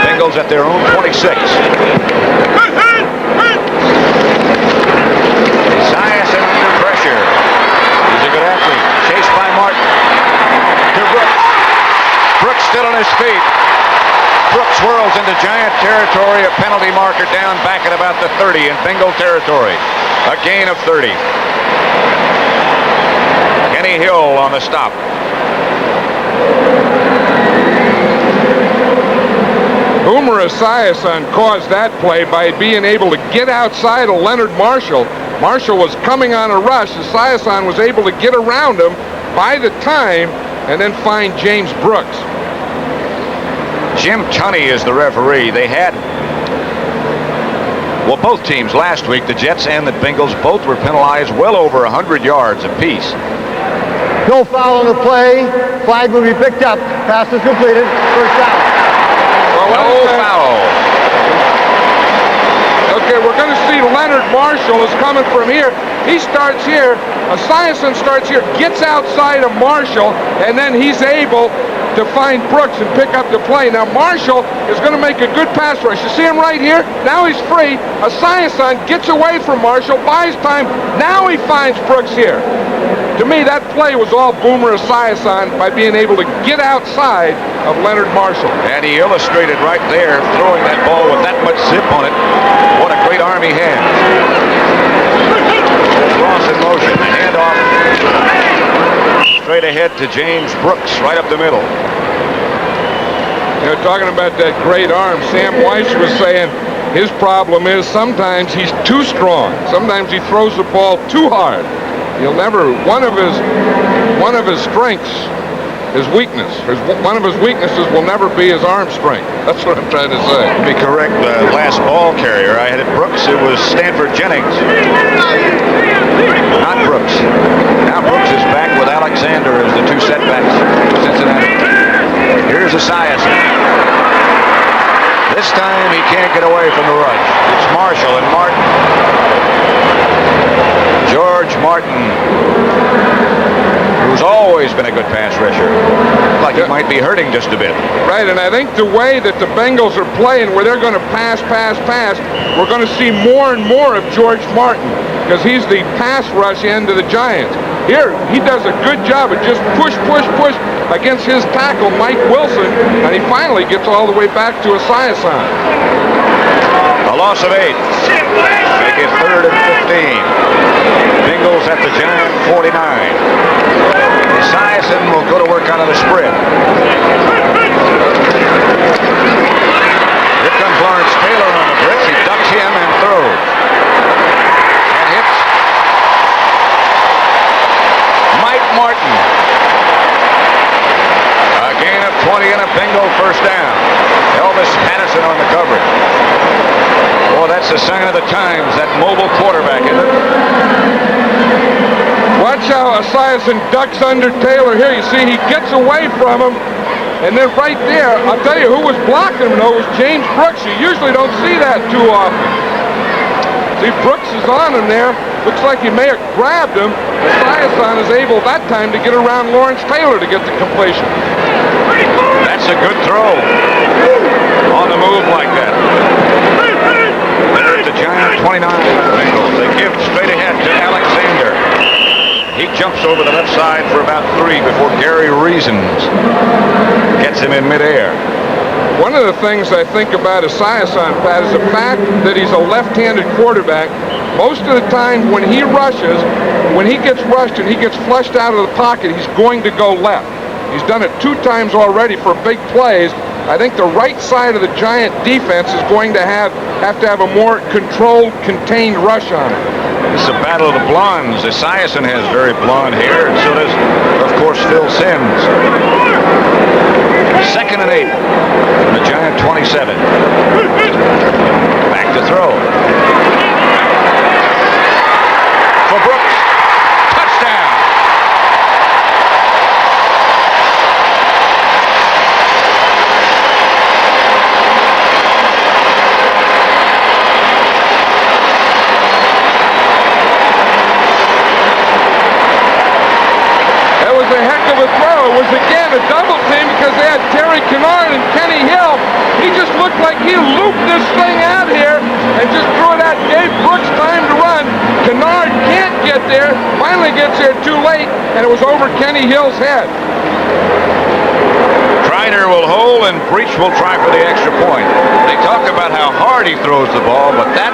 Speaker 16: Bengals at their own 26. Esiason under pressure. He's a good athlete. Chased by Martin. To Brooks. Brooks still on his feet. Brooks whirls into Giant territory. A penalty marker down back at about the 30 in Bengal territory. A gain of 30. Kenny Hill on the stop.
Speaker 17: Boomer Esiason caused that play by being able to get outside of Leonard Marshall. Marshall was coming on a rush. Esiason was able to get around him, buy the time, and then find James Brooks.
Speaker 16: Jim Tunney is the referee. They had, well, both teams last week, the Jets and the Bengals, both were penalized well over 100 yards apiece.
Speaker 18: No foul on the play. Flag will be picked up. Pass is completed. First down.
Speaker 16: No foul.
Speaker 17: Okay, we're going to see Leonard Marshall is coming from here. He starts here. Esiason starts here, gets outside of Marshall, and then he's able to find Brooks and pick up the play. Now Marshall is going to make a good pass rush. You see him right here? Now he's free. Esiason gets away from Marshall, buys time. Now he finds Brooks here. To me, that play was all Boomer Esiason by being able to get outside of Leonard Marshall.
Speaker 16: And he illustrated right there, throwing that ball with that much zip on it. What a great arm he has. Ross in motion. The handoff straight ahead to James Brooks, right up the middle.
Speaker 17: You know, talking about that great arm, Sam Weiss was saying his problem is sometimes he's too strong. Sometimes he throws the ball too hard. He'll never, one of his strengths is weakness. One of his weaknesses will never be his arm strength. That's what I'm trying to say.
Speaker 16: To be correct, the last ball carrier I had at Brooks, it was Stanford Jennings. Not Brooks. Now Brooks is back with Alexander as the two setbacks for Cincinnati. Here's Esiason. This time he can't get away from the rush. It's Marshall and Martin. George Martin, who's always been a good pass rusher. Like he might be hurting just a bit.
Speaker 17: Right, and I think the way that the Bengals are playing, where they're going to pass, we're going to see more and more of George Martin, because he's the pass rush end of the Giants. Here, he does a good job of just push against his tackle, Mike Wilson, and he finally gets all the way back to Esiason.
Speaker 16: A loss of 8. Make it 3rd and 15. Bengals at the Giant 49. Esiason will go to work out of the spread. Here comes Lawrence Taylor on the blitz. He ducks him and throws. And hits Mike Martin. A gain of 20 and a Bengal first down. Elvis Patterson on the coverage. Boy, that's a sign of the times, that mobile quarterback, isn't it?
Speaker 17: Watch how Esiason ducks under Taylor here. You see, he gets away from him. And then right there, I'll tell you who was blocking him, though, was James Brooks. You usually don't see that too often. See, Brooks is on him there. Looks like he may have grabbed him. Esiason is able that time to get around Lawrence Taylor to get the completion.
Speaker 16: That's a good throw. On the move like that. They're at the Giant 29 Bengals. They give straight ahead to Alexander. He jumps over the left side for about 3 before Gary Reasons gets him in midair.
Speaker 17: One of the things I think about Esiason, Pat, is the fact that he's a left-handed quarterback. Most of the time when he rushes, when he gets rushed and he gets flushed out of the pocket, he's going to go left. He's done it 2 times already for big plays. I think the right side of the Giant defense is going to have to have a more controlled, contained rush on it.
Speaker 16: It's a battle of the blondes. Esiason has very blonde hair, and so does, of course, Phil Simms. 2nd and 8 from the Giant 27. Back to throw. For Brooks. Touchdown.
Speaker 17: It was again a double team because they had Terry Kennard and Kenny Hill. He just looked like he looped this thing out here and just threw it out. Gave Brooks time to run. Kennard can't get there. Finally gets there too late, and it was over Kenny Hill's head.
Speaker 16: Kreider will hold, and Breach will try for the extra point. They talk about how hard he throws the ball, but that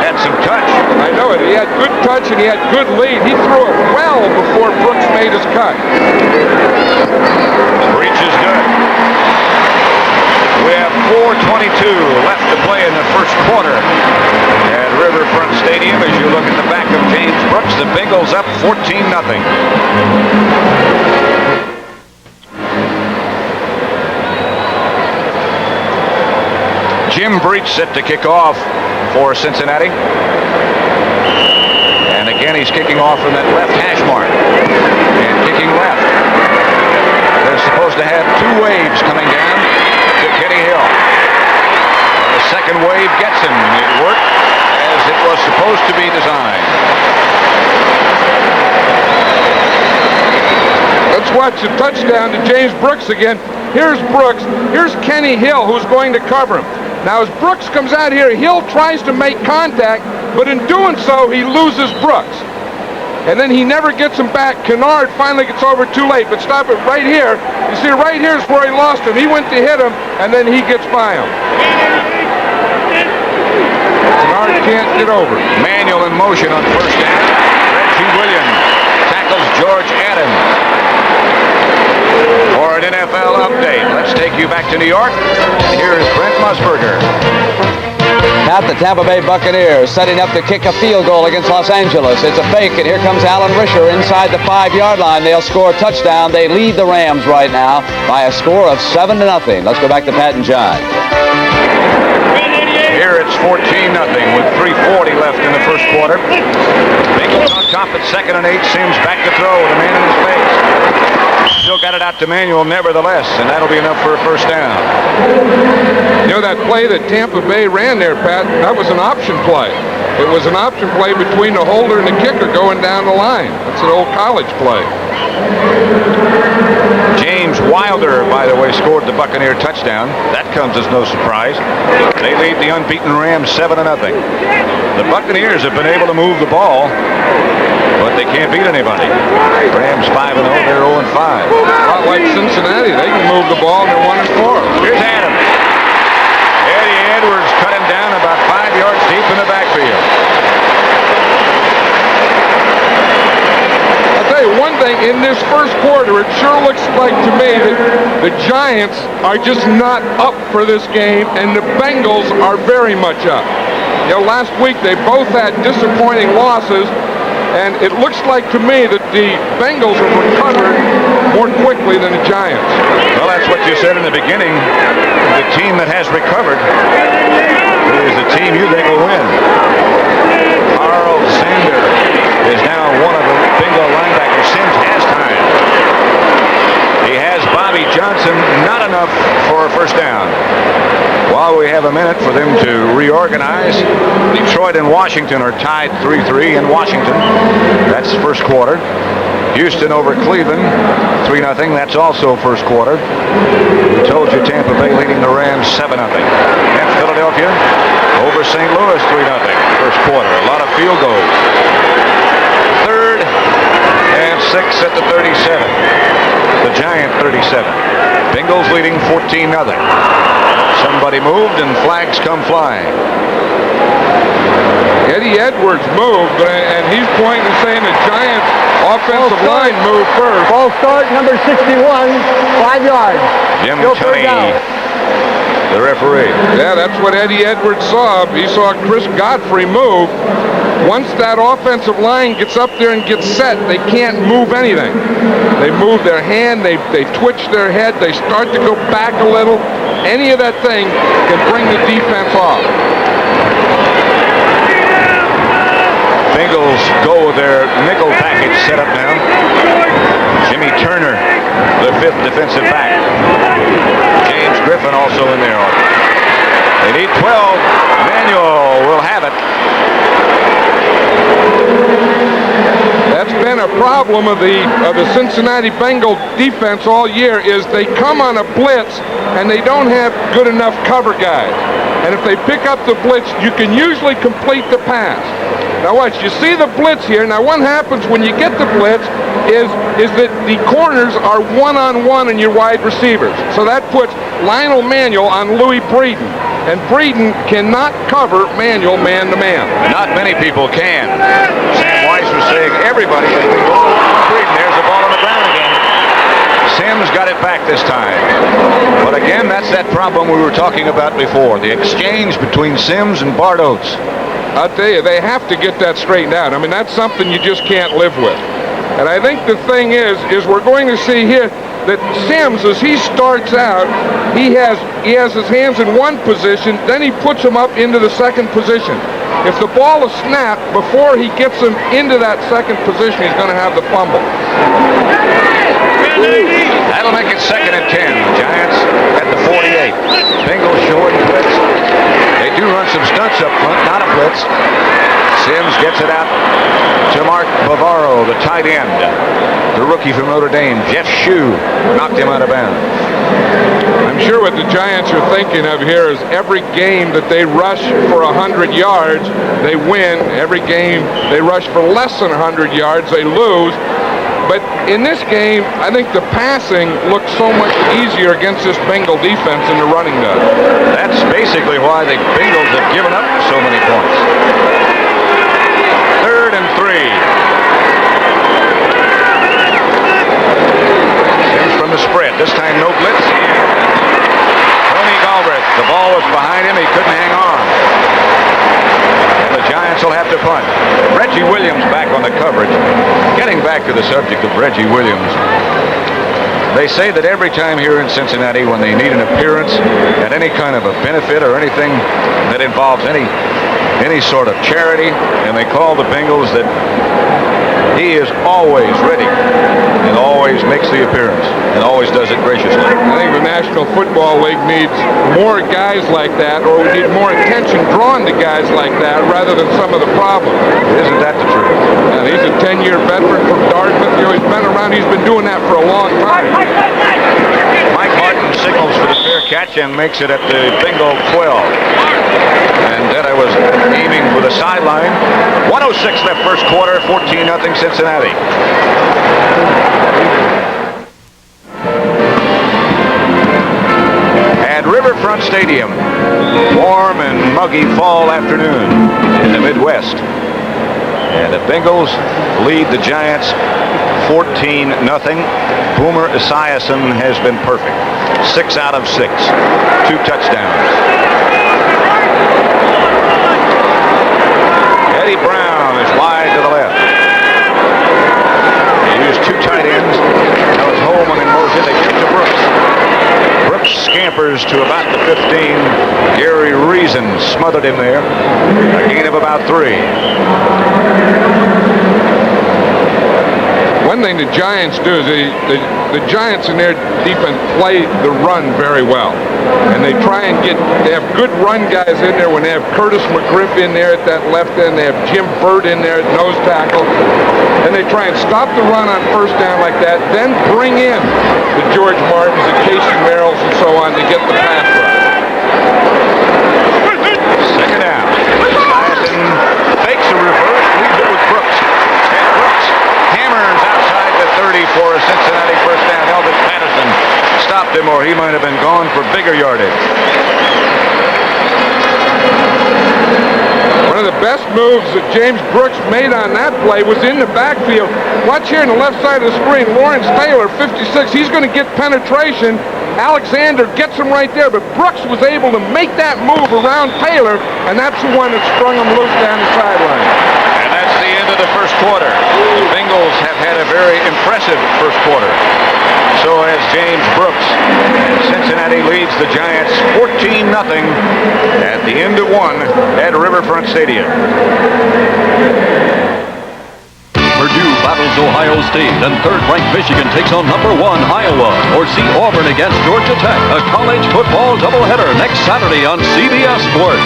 Speaker 16: had some touch.
Speaker 17: I know it. He had good touch, and he had good lead. He threw it well before Brooks made his cut.
Speaker 16: Breach is good. We have 4:22 left to play in the first quarter at Riverfront Stadium. As you look at the back of James Brooks, the Bengals up 14-0. Jim Breach set to kick off for Cincinnati. And again, he's kicking off from that left hash mark. And kicking left. They're supposed to have 2 waves coming down to Kenny Hill. And the second wave gets him. It worked as it was supposed to be designed.
Speaker 17: Let's watch the touchdown to James Brooks again. Here's Brooks. Here's Kenny Hill, who's going to cover him. Now, as Brooks comes out here, Hill tries to make contact, but in doing so, he loses Brooks. And then he never gets him back. Kennard finally gets over too late, but stop it right here. You see, right here is where he lost him. He went to hit him, and then he gets by him. Kennard can't get over.
Speaker 16: Manuel in motion on first down. Reggie Williams tackles George Adams. For an NFL update, let's take you back to New York. Here's Brent Musburger.
Speaker 1: Now the Tampa Bay Buccaneers setting up to kick a field goal against Los Angeles. It's a fake, and here comes Alan Risher inside the 5-yard line. They'll score a touchdown. They lead the Rams right now by a score of 7-0. Let's go back to Pat and John.
Speaker 16: Here it's 14-0 with 3:40 left in the first quarter. Bengals on top at 2nd and 8. Simms back to throw with a man in his face. Still got it out to Manuel nevertheless, and that'll be enough for a first down.
Speaker 17: You know that play that Tampa Bay ran there, Pat, that was an option play. It was an option play between the holder and the kicker going down the line. That's an old college play.
Speaker 16: James Wilder, by the way, scored the Buccaneer touchdown. That comes as no surprise. They lead the unbeaten Rams 7-0. The Buccaneers have been able to move the ball, but they can't beat anybody. Rams 5-0, they're 0-5.
Speaker 17: Not like Cincinnati. They can move the ball and they're 1-4.
Speaker 16: Here's Adams. Eddie Edwards cut him down about 5 yards deep in the backfield.
Speaker 17: I'll tell you one thing, in this first quarter, it sure looks like to me that the Giants are just not up for this game, and the Bengals are very much up. You know, last week they both had disappointing losses. And it looks like to me that the Bengals have recovered more quickly than the Giants.
Speaker 16: Well, that's what you said in the beginning. The team that has recovered is the team you think will win. Carl Sander is now one of the Bengal linebackers. Sims has time. He has Bobby Johnson, not enough for a first down. While we have a minute for them to reorganize, Detroit and Washington are tied 3-3 in Washington. That's first quarter. Houston over Cleveland, 3-0. That's also first quarter. We told you Tampa Bay leading the Rams 7-0. And Philadelphia over St. Louis 3-0. First quarter. A lot of field goals. Third and 6 at the 37. The Giant 37. Bengals leading 14-0. Somebody moved and flags come flying.
Speaker 17: Eddie Edwards moved, and he's pointing and saying the Giants' offensive line moved first.
Speaker 18: Ball start, number 61, 5 yards.
Speaker 16: Jim Tunney, the referee.
Speaker 17: Yeah, that's what Eddie Edwards saw. He saw Chris Godfrey move. Once that offensive line gets up there and gets set, they can't move anything. They move their hand, they twitch their head, they start to go back a little. Any of that thing can bring the defense off.
Speaker 16: Bengals go with their nickel package set up now. Jimmy Turner, the 5th defensive back. James Griffin also in there. They need 12. Manuel will have it.
Speaker 17: That's been a problem of the Cincinnati Bengals defense all year, is they come on a blitz and they don't have good enough cover guys. And if they pick up the blitz, you can usually complete the pass. Now watch, you see the blitz here. Now what happens when you get the blitz is that the corners are one-on-one in your wide receivers. So that puts Lionel Manuel on Louis Breeden. And Breeden cannot cover Manuel man-to-man.
Speaker 16: Not many people can. Sam Weiss was saying everybody has been going on Breeden. There's the ball on the ground again. Sims got it back this time. But again, that's that problem we were talking about before. The exchange between Sims and Bart Oates.
Speaker 17: I'll tell you, they have to get that straightened out. I mean, that's something you just can't live with. And I think the thing is we're going to see here that Sims, as he starts out, he has his hands in one position, then he puts them up into the second position. If the ball is snapped before he gets them into that second position, he's going to have the fumble.
Speaker 16: That'll make it 2nd and 10. The Giants at the 48. Bengals short blitz. They do run some stunts up front, not a blitz. Sims gets it out to Mark Bavaro, the tight end. The rookie from Notre Dame, Jeff Shue, knocked him out of bounds.
Speaker 17: I'm sure what the Giants are thinking of here is every game that they rush for 100 yards, they win. Every game they rush for less than 100 yards, they lose. But in this game, I think the passing looks so much easier against this Bengal defense than the running does.
Speaker 16: That's basically why the Bengals have given up so many points. 3rd and 3. Sims from the spread. This time no blitz. Tony Galbraith. The ball was behind him. He couldn't hang on. And the Giants will have to punt. Reggie Williams back on the coverage. Getting back to the subject of Reggie Williams. They say that every time here in Cincinnati when they need an appearance at any kind of a benefit or anything that involves any sort of charity, and they call the Bengals, that he is always ready and always makes the appearance and always does it graciously.
Speaker 17: I think the National Football League needs more guys like that, or we need more attention drawn to guys like that rather than some of the problems.
Speaker 16: Isn't that the truth?
Speaker 17: And he's a 10-year veteran from Dartmouth. You know, he's been around. He's been doing that for a long time.
Speaker 16: Mike Martin signals for the fair catch and makes it at the Bengal 12. And then I was aiming for the sideline. 1:06 left first quarter, 14-0 Cincinnati. At Riverfront Stadium, warm and muggy fall afternoon in the Midwest. And the Bengals lead the Giants 14-0. Boomer Esiason has been perfect. 6 out of 6. 2 touchdowns. Eddie Brown is wide to the left. keepers to about the 15. Gary Reason smothered him there. A gain of about 3.
Speaker 17: One thing the Giants do is the Giants in their defense play the run very well. And they try and they have good run guys in there when they have Curtis McGriff in there at that left end. They have Jim Burt in there at nose tackle. And they try and stop the run on first down like that, then bring in the George Martins, the Casey Merrills, and so on to get the pass rush.
Speaker 16: Second down. Tyson fakes a reverse, leaves it with Brooks. And Brooks hammers outside the 30 for a Cincinnati first down. Elvis Patterson stopped him, or he might have been gone for bigger yardage.
Speaker 17: One of the best moves that James Brooks made on that play was in the backfield. Watch here on the left side of the screen. Lawrence Taylor, 56. He's going to get penetration. Alexander gets him right there, but Brooks was able to make that move around Taylor, and that's the one that sprung him loose down the sideline.
Speaker 16: And that's the end of the first quarter. The Bengals have had a very impressive first quarter. So has James Brooks. Cincinnati leads the Giants 14-0 at the end of 1 at Riverfront Stadium.
Speaker 4: Purdue battles Ohio State, and third-ranked Michigan takes on number 1 Iowa. Or see Auburn against Georgia Tech, a college football doubleheader next Saturday on CBS Sports.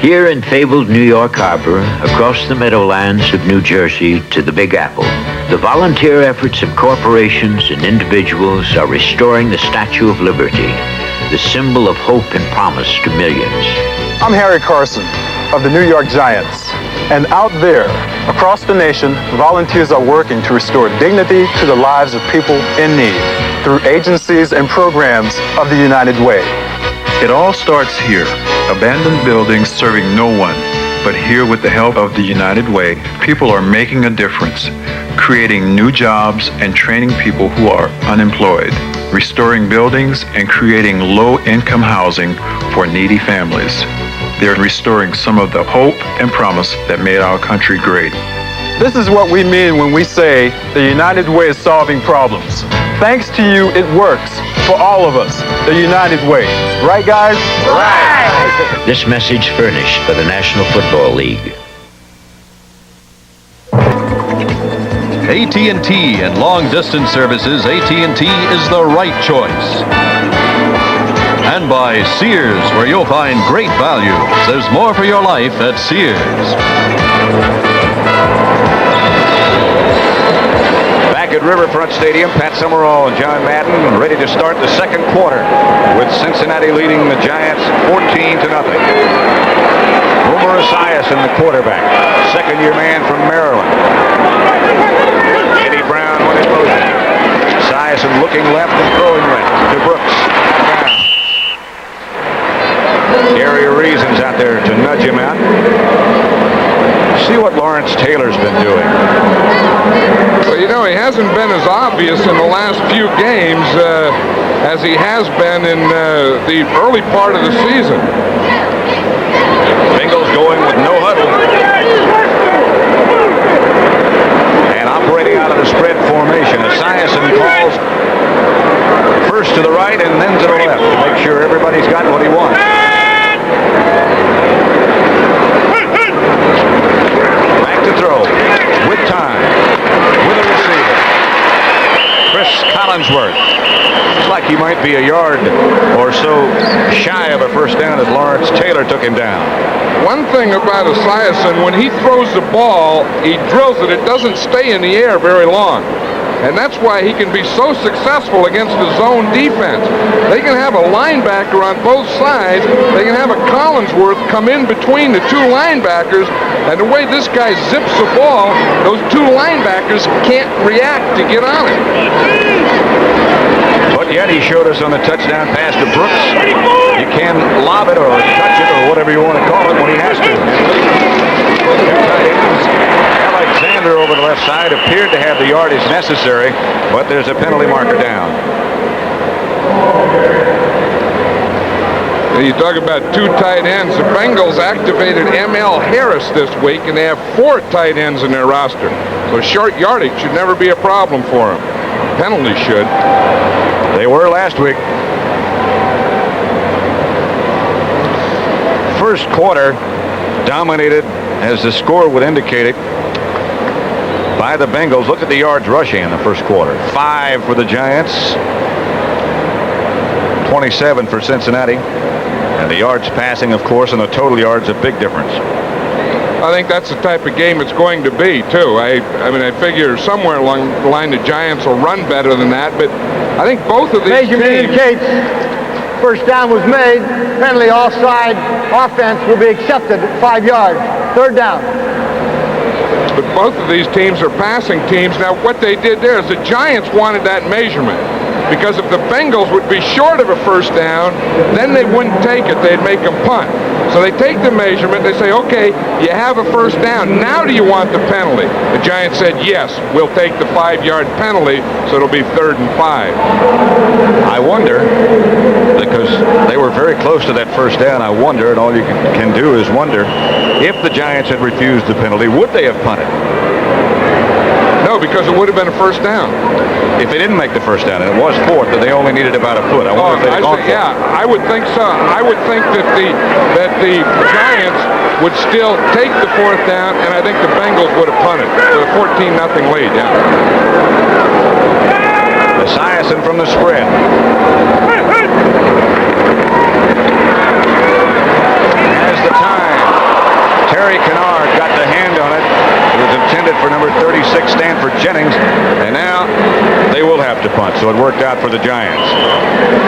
Speaker 20: Here in fabled New York Harbor, across the meadowlands of New Jersey to the Big Apple, the volunteer efforts of corporations and individuals are restoring the Statue of Liberty, the symbol of hope and promise to millions.
Speaker 21: I'm Harry Carson of the New York Giants. And out there, across the nation, volunteers are working to restore dignity to the lives of people in need through agencies and programs of the United Way.
Speaker 22: It all starts here, abandoned buildings serving no one. But here, with the help of the United Way, people are making a difference, creating new jobs and training people who are unemployed, restoring buildings and creating low-income housing for needy families. They're restoring some of the hope and promise that made our country great.
Speaker 21: This is what we mean when we say the United Way is solving problems. Thanks to you, it works for all of us, the United Way. Right, guys?
Speaker 20: Right! This message furnished by the National Football League.
Speaker 4: AT&T and long-distance services, AT&T is the right choice. And by Sears, where you'll find great value. There's more for your life at Sears.
Speaker 16: Back at Riverfront Stadium, Pat Summerall and John Madden ready to start the second quarter with Cincinnati leading the Giants 14-0. Homer Esiason, the quarterback, second-year man from Maryland. Eddie Brown when in motion. Esiason looking left and throwing left to Brooks. Gary Reason's out there to nudge him out. See what Lawrence Taylor's been doing.
Speaker 17: Well, you know, he hasn't been as obvious in the last few games as he has been in the early part of the season.
Speaker 16: Bengals going with no huddle. And operating out of the spread formation. Esiason calls first to the right and then to the left to make sure everybody's got what he wants. Back to throw. With time. With a receiver. Chris Collinsworth. Looks like he might be a yard or so shy of a first down as Lawrence Taylor took him down.
Speaker 17: One thing about Esiason, when he throws the ball, he drills it. It doesn't stay in the air very long. And that's why he can be so successful against the zone defense. They can have a linebacker on both sides. They can have a Collinsworth come in between the two linebackers. And the way this guy zips the ball, those two linebackers can't react to get on it.
Speaker 16: But yet he showed us on the touchdown pass to Brooks. You can lob it or touch it or whatever you want to call it when he has to. Alexander over the left side appeared to have the yardage necessary, but there's a penalty marker down.
Speaker 17: You talk about two tight ends. The Bengals activated M.L. Harris this week, and they have 4 tight ends in their roster. So short yardage should never be a problem for them. Penalty should.
Speaker 16: They were last week. First quarter dominated, as the score would indicate it, by the Bengals. Look at the yards rushing in the first quarter. 5 for the Giants, 27 for Cincinnati. And the yards passing, of course, and the total yards, a big difference.
Speaker 17: I think that's the type of game it's going to be, too. I mean, I figure somewhere along the line the Giants will run better than that, but I think both of these
Speaker 18: Measurement
Speaker 17: teams...
Speaker 18: indicates first down was made. Penalty offside. Offense will be accepted at 5 yards. Third down.
Speaker 17: But both of these teams are passing teams. Now, what they did there is the Giants wanted that measurement, because if the Bengals would be short of a first down, then they wouldn't take it. They'd make them punt. So they take the measurement. They say, okay, you have a first down. Now do you want the penalty? The Giants said, yes, we'll take the 5-yard penalty, so it'll be 3rd and 5.
Speaker 16: I wonder, because they were very close to that first down, I wonder, and all you can do is wonder, if the Giants had refused the penalty, would they have punted?
Speaker 17: No, because it would have been a first down.
Speaker 16: If they didn't make the first down, and it was 4th, but they only needed about a foot. I wonder if they'd gone for it.
Speaker 17: Yeah, I would think so. I would think that the Giants would still take the 4th down, and I think the Bengals would have punted with a 14-0 lead. Yeah.
Speaker 16: Esiason from the spread. Has the time. Terry Kennard got the hand on it. It was intended for number 36, Stanford Jennings, and now they will have to punt, so it worked out for the Giants.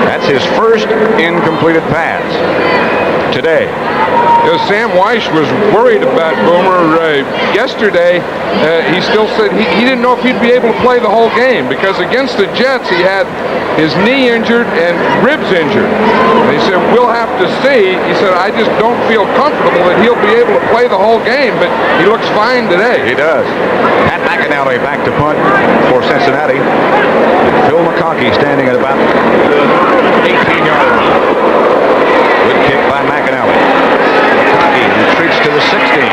Speaker 16: That's his first incompleted pass today.
Speaker 17: Sam Weiss was worried about Boomer yesterday. He still said he didn't know if he'd be able to play the whole game, because against the Jets he had his knee injured and ribs injured. And he said, we'll have to see. He said, I just don't feel comfortable that he'll be able to play the whole game, but he looks fine today.
Speaker 16: He does. Pat McAnally back to punt for Cincinnati. Phil McConkey standing at about 18-yard line. Good kick by McAnally. McConkey retreats to the 16.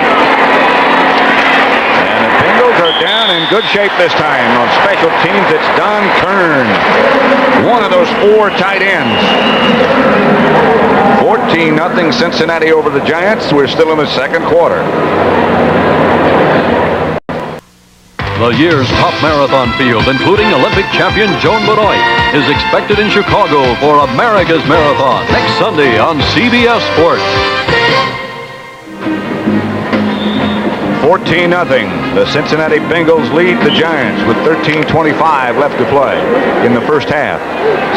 Speaker 16: And the Bengals are down in good shape this time. On special teams, it's Don Kern, one of those 4 tight ends. 14-0 Cincinnati over the Giants. We're still in the second quarter.
Speaker 4: The year's top marathon field, including Olympic champion Joan Benoit, is expected in Chicago for America's Marathon next Sunday on CBS Sports.
Speaker 16: 14-0. The Cincinnati Bengals lead the Giants with 13:25 left to play in the first half.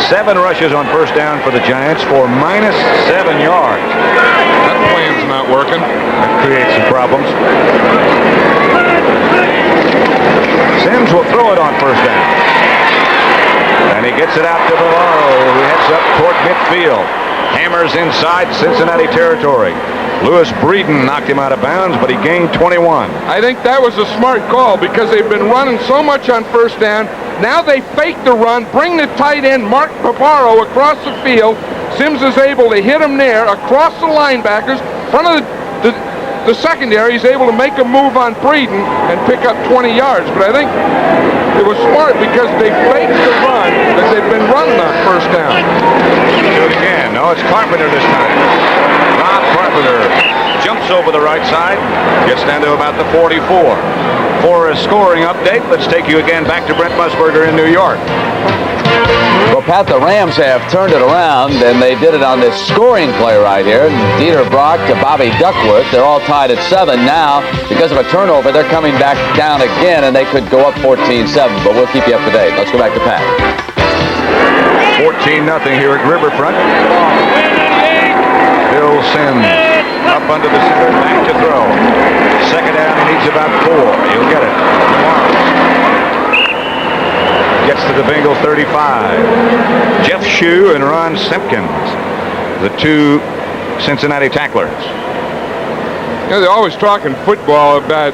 Speaker 16: 7 rushes on first down for the Giants for -7 yards.
Speaker 17: That plan's not working.
Speaker 16: That creates some problems. Sims will throw it on first down. And he gets it out to Bavaro, who heads up toward midfield. Hammers inside Cincinnati territory. Lewis Breeden knocked him out of bounds, but he gained 21.
Speaker 17: I think that was a smart call, because they've been running so much on first down. Now they fake the run, bring the tight end, Mark Bavaro, across the field. Sims is able to hit him there, across the linebackers, front of the secondary. He's able to make a move on Breeden and pick up 20 yards. But I think it was smart, because they faked the run that they've been running on first down.
Speaker 16: Do it again. No, it's Carpenter this time. Rob Carpenter jumps over the right side, gets down to about the 44. For a scoring update, let's take you again back to Brent Musburger in New York.
Speaker 1: Well, Pat, the Rams have turned it around, and they did it on this scoring play right here. Dieter Brock to Bobby Duckworth. They're all tied at 7 now. Because of a turnover, they're coming back down again, and they could go up 14-7, but we'll keep you up to date. Let's go back to Pat.
Speaker 16: 14-0 here at Riverfront. Bill Sims up under the center, back to throw. Second down, he needs about 4. He'll get it. Gets to the Bengals 35. Jeff Shue and Ron Simpkins, the 2 Cincinnati tacklers.
Speaker 17: You know, they're always talking football about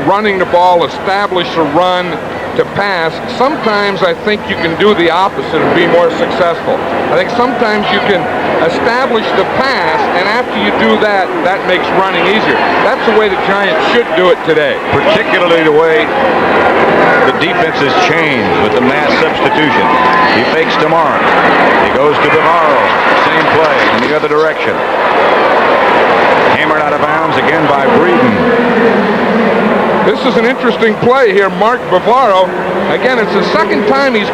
Speaker 17: running the ball, establish a run to pass. Sometimes I think you can do the opposite and be more successful. I think sometimes you can establish the pass, and after you do that, that makes running easier. That's the way the Giants should do it today.
Speaker 16: Particularly the way The defense has changed with the mass substitution. He fakes to Morris. He goes to Bavaro. Same play in the other direction. Hammered out of bounds again by Breeden.
Speaker 17: This is an interesting play here. Mark Bavaro. Again, it's the second time he's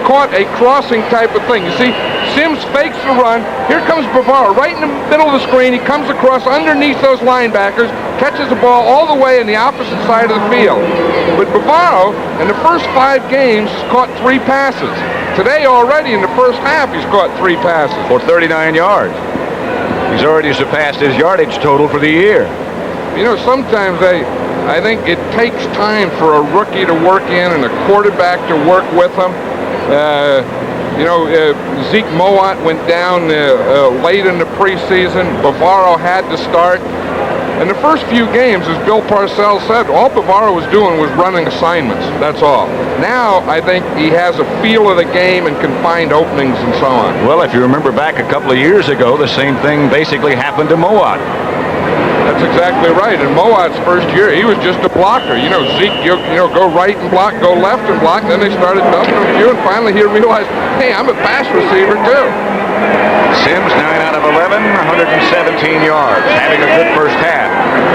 Speaker 17: caught a crossing type of thing. You see, Sims fakes the run. Here comes Bavaro right in the middle of the screen. He comes across underneath those linebackers, catches the ball all the way in the opposite side of the field. But Bavaro, in the first 5 games, has caught 3 passes. Today already in the first half, he's caught 3 passes.
Speaker 16: For 39 yards. He's already surpassed his yardage total for the year.
Speaker 17: You know, sometimes I think it takes time for a rookie to work in and a quarterback to work with him. Zeke Mowat went down late in the preseason. Bavaro had to start. In the first few games, as Bill Parcells said, all Bavaro was doing was running assignments. That's all. Now, I think he has a feel of the game and can find openings and so on.
Speaker 16: Well, if you remember back a couple of years ago, the same thing basically happened to Mowat.
Speaker 17: That's exactly right. In Mowat's first year, he was just a blocker. You know, Zeke, go right and block, go left and block. Then they started dumping him a few, and finally he realized, hey, I'm a pass receiver too.
Speaker 16: Sims, 9 out of 11, 117 yards, having a good first half.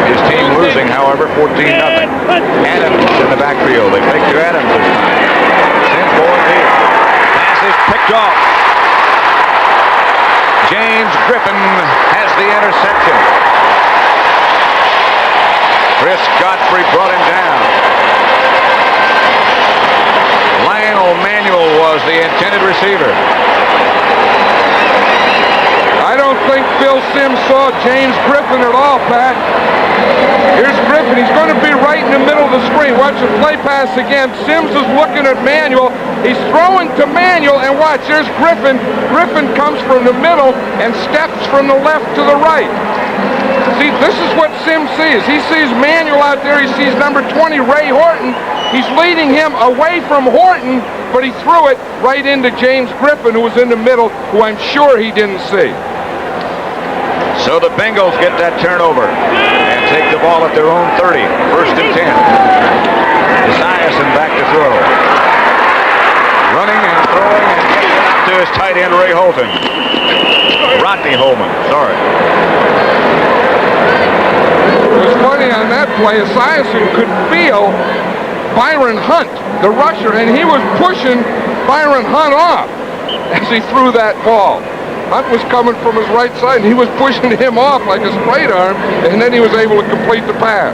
Speaker 16: His team losing, however, 14-0. Adams in the backfield. They fake to Adams this time. Sims going deep. Pass is picked off. James Griffin has the interception. Chris Godfrey brought him down. Lionel Manuel was the intended receiver.
Speaker 17: I don't think Phil Sims saw James Griffin at all, Pat. Here's Griffin. He's going to be right in the middle of the screen. Watch the play pass again. Sims is looking at Manuel. He's throwing to Manuel, and watch, there's Griffin. Griffin comes from the middle and steps from the left to the right. See, this is what Sims sees. He sees Manuel out there. He sees number 20, Ray Horton. He's leading him away from Horton, but he threw it right into James Griffin, who was in the middle, who I'm sure he didn't see.
Speaker 16: So the Bengals get that turnover and take the ball at their own 30. First and 10. Esiason back to throw. Running and throwing and getting it out to his tight end, Ray Holton. Rodney Holman, sorry.
Speaker 17: It was funny on that play. Esiason could feel Byron Hunt, the rusher, and he was pushing Byron Hunt off as he threw that ball. Hunt was coming from his right side, and he was pushing him off like a straight arm, and then he was able to complete the pass.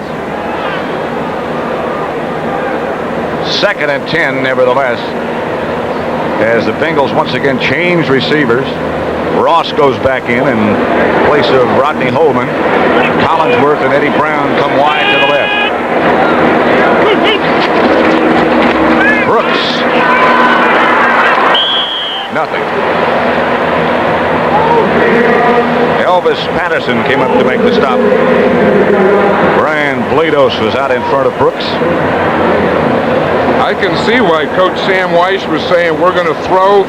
Speaker 16: Second and 10, nevertheless, as the Bengals once again change receivers. Ross goes back in place of Rodney Holman. Collinsworth and Eddie Brown come wide to the left. Brooks. Nothing. Elvis Patterson came up to make the stop. Brian Blados was out in front of Brooks.
Speaker 17: I can see why Coach Sam Weiss was saying we're going to throw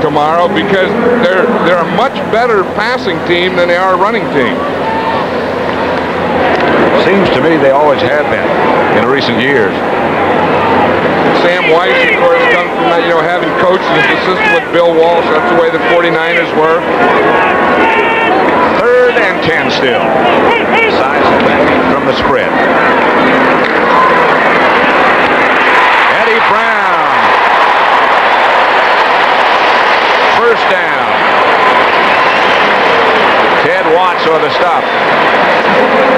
Speaker 17: tomorrow, because they're a much better passing team than they are a running team.
Speaker 16: Seems to me they always have been in recent years.
Speaker 17: Sam Weiss, of course, comes from that, having coached as assistant with Bill Walsh. That's the way the 49ers were.
Speaker 16: Third and 10 still. Size back from the spread. Eddie Brown. First down. Ted Watts on the stop.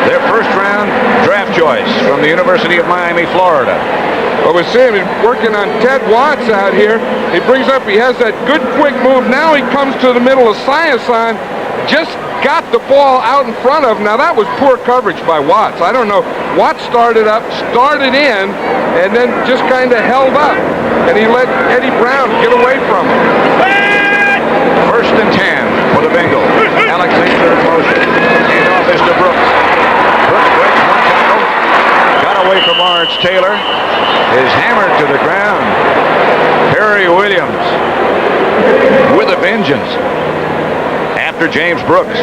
Speaker 16: Their first round draft choice from the University of Miami, Florida.
Speaker 17: Well, we see him working on Ted Watts out here. He has that good quick move. Now he comes to the middle of Esiason. Just got the ball out in front of him. Now that was poor coverage by Watts. I don't know. Watts started in, and then just kind of held up. And he let Eddie Brown get away from him.
Speaker 16: First and 10 for the Bengals. Alexander in motion. Handoff is to Brooks. Brooks breaks one tackle. Got away from Lawrence Taylor. Is hammered to the ground. Perry Williams with a vengeance. after James Brooks.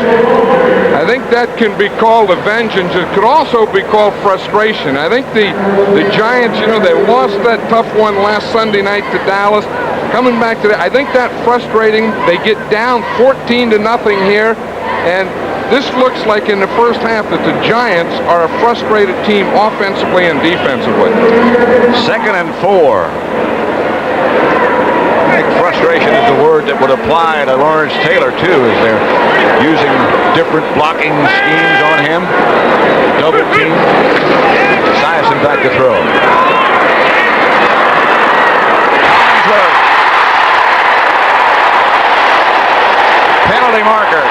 Speaker 17: I think that can be called a vengeance. It could also be called frustration. I think the Giants, they lost that tough one last Sunday night to Dallas. Coming back to that, I think that frustrating. They get down 14-0 here, and this looks like in the first half that the Giants are a frustrated team offensively and defensively.
Speaker 16: 2nd and 4. I think frustration is the word that would apply to Lawrence Taylor, too, as they're using different blocking schemes on him. Double team. Esiason back to throw. Penalty marker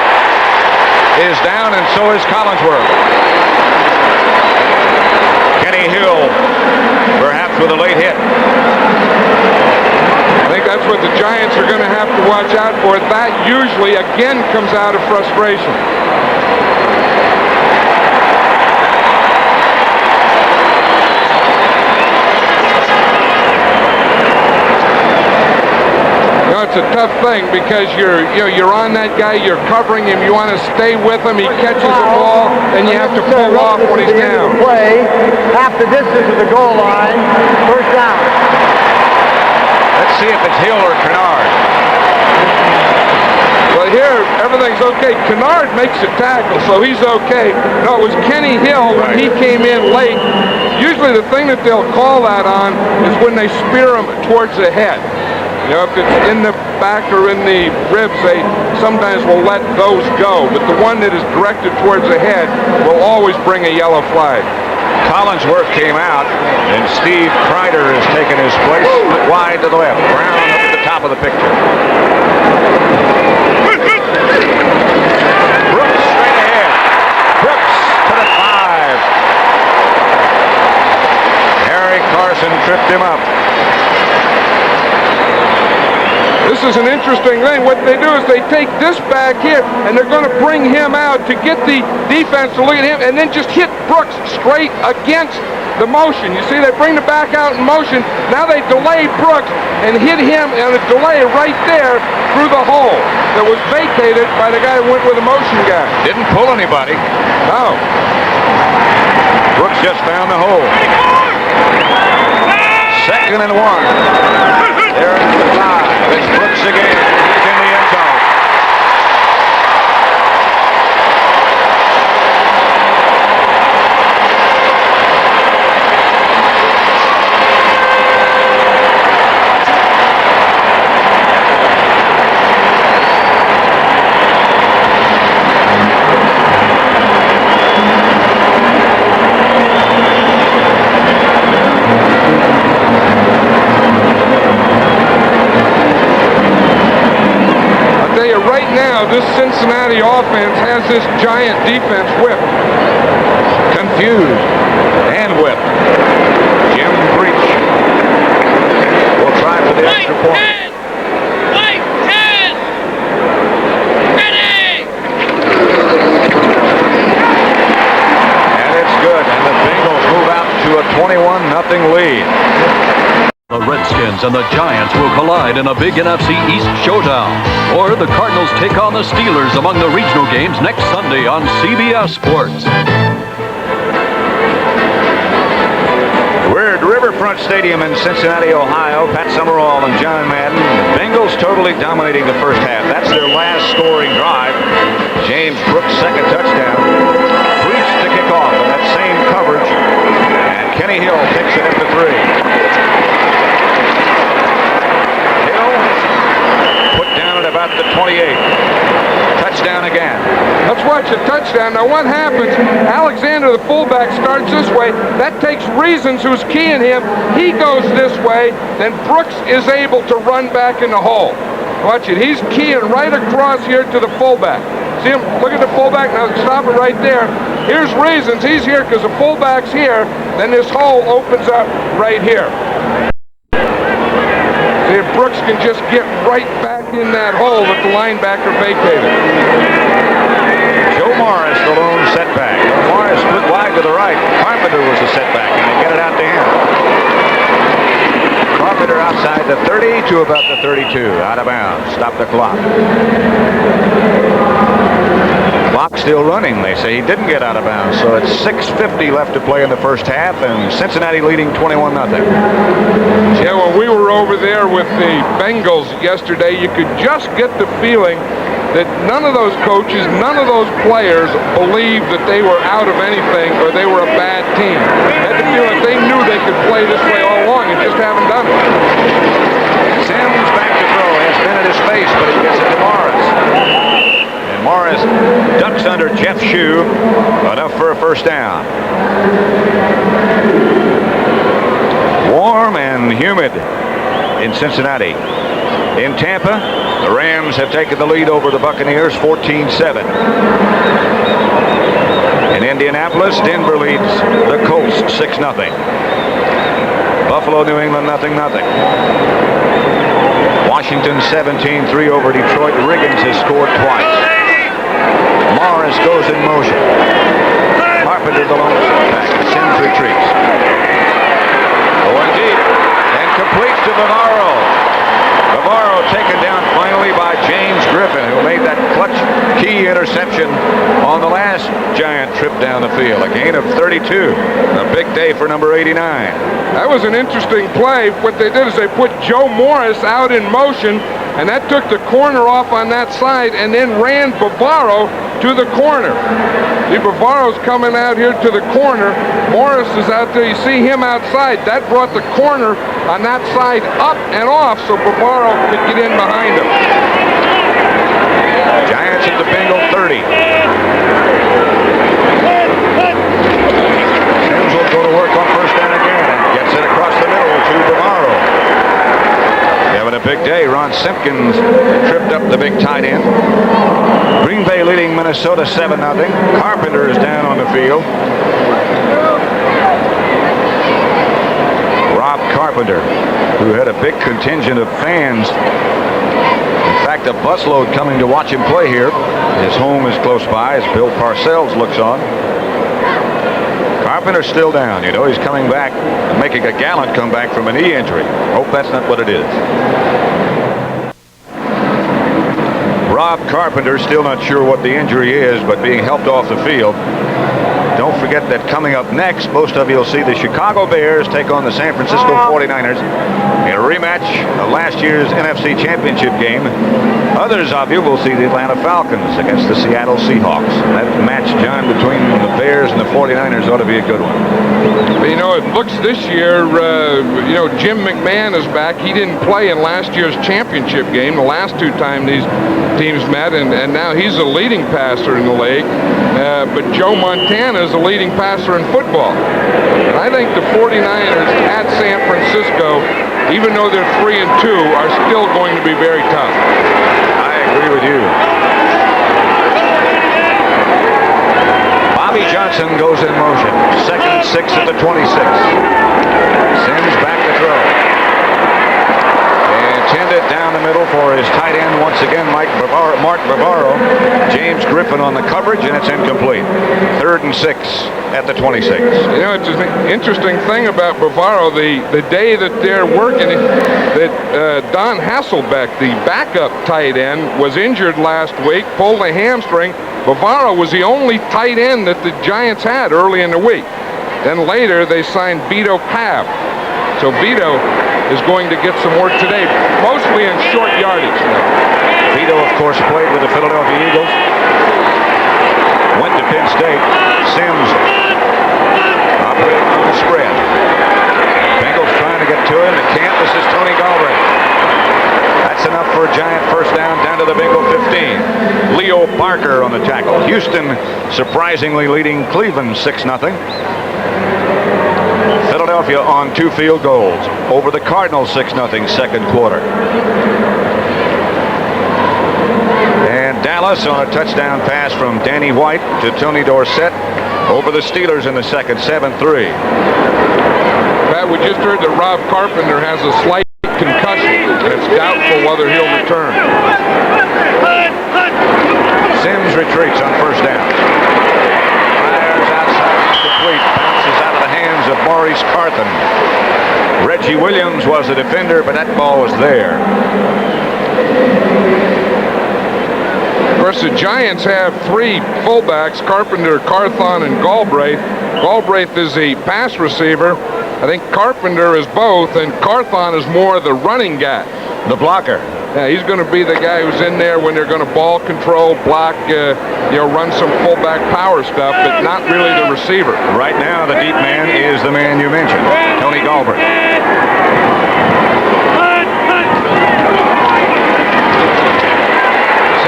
Speaker 16: is down, and so is Collinsworth. Kenny Hill, perhaps with a late hit.
Speaker 17: I think that's what the Giants are going to have to watch out for. That usually, again, comes out of frustration. It's a tough thing because you're on that guy, you're covering him, you want to stay with him, he catches the ball, and you have to pull off when he's down.
Speaker 18: Play half the distance of the goal line, first down.
Speaker 16: Let's see if it's Hill or Kennard.
Speaker 17: Well, here everything's okay. Kennard makes a tackle, so he's okay. No, it was Kenny Hill when he came in late. Usually the thing that they'll call that on is when they spear him towards the head. If it's in the back or in the ribs, they sometimes will let those go. But the one that is directed towards the head will always bring a yellow flag.
Speaker 16: Collinsworth came out, and Steve Kreider has taken his place wide to the left. Brown up at the top of the picture. Brooks straight ahead. Brooks to the 5. Harry Carson tripped him up.
Speaker 17: This is an interesting thing. What they do is they take this back here, and they're going to bring him out to get the defense to look at him, and then just hit Brooks straight against the motion. You see, they bring the back out in motion. Now they delay Brooks and hit him and a delay right there through the hole that was vacated by the guy who went with the motion guy.
Speaker 16: Didn't pull anybody.
Speaker 17: No.
Speaker 16: Brooks just found the hole. 2nd and 1. There is the 5. It's Brooks again. He's in the end zone.
Speaker 17: This Cincinnati offense has this Giant defense whipped.
Speaker 16: Confused and whipped. Jim Breach will try for the extra point.
Speaker 19: White 10! Ready!
Speaker 16: And it's good, and the Bengals move out to a 21-0 lead.
Speaker 4: The Redskins and the Giants will collide in a big NFC East showdown. Or the Cardinals take on the Steelers among the regional games next Sunday on CBS Sports.
Speaker 16: We're at Riverfront Stadium in Cincinnati, Ohio. Pat Summerall and John Madden. The Bengals totally dominating the first half. That's their last scoring drive. James Brooks' second touchdown. Breach to kick off in that same coverage. And Kenny Hill takes it up to 3. About the 28. Touchdown again.
Speaker 17: Let's watch a touchdown. Now what happens? Alexander, the fullback, starts this way. That takes Reasons, who's keying him. He goes this way. Then Brooks is able to run back in the hole. Watch it. He's keying right across here to the fullback. See him? Look at the fullback. Now stop it right there. Here's Reasons. He's here because the fullback's here. Then this hole opens up right here. See if Brooks can just get right back in that hole that the linebacker vacated.
Speaker 16: Joe Morris, the lone setback. Morris split wide to the right. Carpenter was the setback, and they get it out to him. Carpenter outside the 30 to about the 32. Out of bounds. Stop the clock. Clock still running. They say he didn't get out of bounds. So it's 6:50 left to play in the first half, and Cincinnati leading 21-0.
Speaker 17: Yeah, when we were over there with the Bengals yesterday, you could just get the feeling that none of those coaches, none of those players believed that they were out of anything or they were a bad team. They had the feeling they knew they could play this way all along and just haven't done it.
Speaker 16: Sims back to throw. Has been at his face, but he gets it to Morris. And Morris ducks under Jeff's shoe. Enough for a first down. Warm and humid in Cincinnati. In Tampa, the Rams have taken the lead over the Buccaneers 14-7. In Indianapolis, Denver leads the Colts 6-0. Buffalo, New England, 0-0. Washington 17-3 over Detroit. Riggins has scored twice. Morris goes in motion. Carpenter the lone back. Sims retreats. Going deep and completes to Bavaro. Bavaro taken down finally by James Griffin, who made that clutch key interception on the last Giant trip down the field. A gain of 32. A big day for number 89.
Speaker 17: That was an interesting play. What they did is they put Joe Morris out in motion, and that took the corner off on that side and then ran Bavaro to the corner. See, Bavaro's coming out here to the corner. Morris is out there. You see him outside. That brought the corner on that side up and off so Bavaro could get in behind him.
Speaker 16: Giants at the Bengal 30. Sims will go to work on first down again and gets it across the middle to Bavaro. Having a big day. Ron Simpkins tripped up the big tight end. Green Bay leading Minnesota 7-0. Carpenter is down on the field. Rob Carpenter, who had a big contingent of fans. In fact, a busload coming to watch him play here. His home is close by as Bill Parcells looks on. Carpenter's still down. You know, he's coming back, making a gallant comeback from a knee injury. Hope that's not what it is. Rob Carpenter, still not sure what the injury is, but being helped off the field. Don't forget that coming up next, most of you will see the Chicago Bears take on the San Francisco 49ers in a rematch of last year's NFC Championship game. Others of you will see the Atlanta Falcons against the Seattle Seahawks. That match, John, between the Bears and the 49ers ought to be a good one.
Speaker 17: You know, it looks this year, you know, Jim McMahon is back. He didn't play in last year's championship game, the last two times these teams met, and now he's the leading passer in the league. But Joe Montana is the leading passer in football. And I think the 49ers at San Francisco, even though they're 3-2, are still going to be very tough.
Speaker 16: I agree with you. Bobby Johnson goes in motion. 2nd and 6 at the 26. Sims back to throw. Intended down the middle for his tight end once again, Mark Bavaro. James Griffin on the coverage, and it's incomplete. 3rd and 6 at the 26.
Speaker 17: You know, it's an interesting thing about Bavaro. The day that they're working, that Don Hasselbeck, the backup tight end, was injured last week, pulled a hamstring. Bavaro was the only tight end that the Giants had early in the week. Then later, they signed Vito Pav. So Vito is going to get some work today, mostly in short yardage.
Speaker 16: Vito, of course, played with the Philadelphia Eagles. Went to Penn State. Sims operating on the spread. Bengals trying to get to him. They can't. This is Tony Galbraith. That's enough for a Giant first down to the Bengal 15. Leo Parker on the tackle. Houston surprisingly leading Cleveland 6-0. Philadelphia on 2 field goals over the Cardinals 6-0 second quarter. And Dallas on a touchdown pass from Danny White to Tony Dorsett over the Steelers in the second, 7-3.
Speaker 17: Pat, we just heard that Rob Carpenter has a slight concussion, and it's doubtful whether he'll return.
Speaker 16: Sims retreats on first down. Fires outside, incomplete. Bounces out of the hands of Maurice Carthen. Reggie Williams was the defender, but that ball was there.
Speaker 17: Of course, the Giants have three fullbacks, Carpenter, Carthon, and Galbraith. Galbraith is the pass receiver. I think Carpenter is both, and Carthon is more the running guy.
Speaker 16: The blocker.
Speaker 17: Yeah, he's going to be the guy who's in there when they're going to ball control, block, run some fullback power stuff, but not really the receiver.
Speaker 16: Right now, the deep man is the man you mentioned, Tony Galbraith.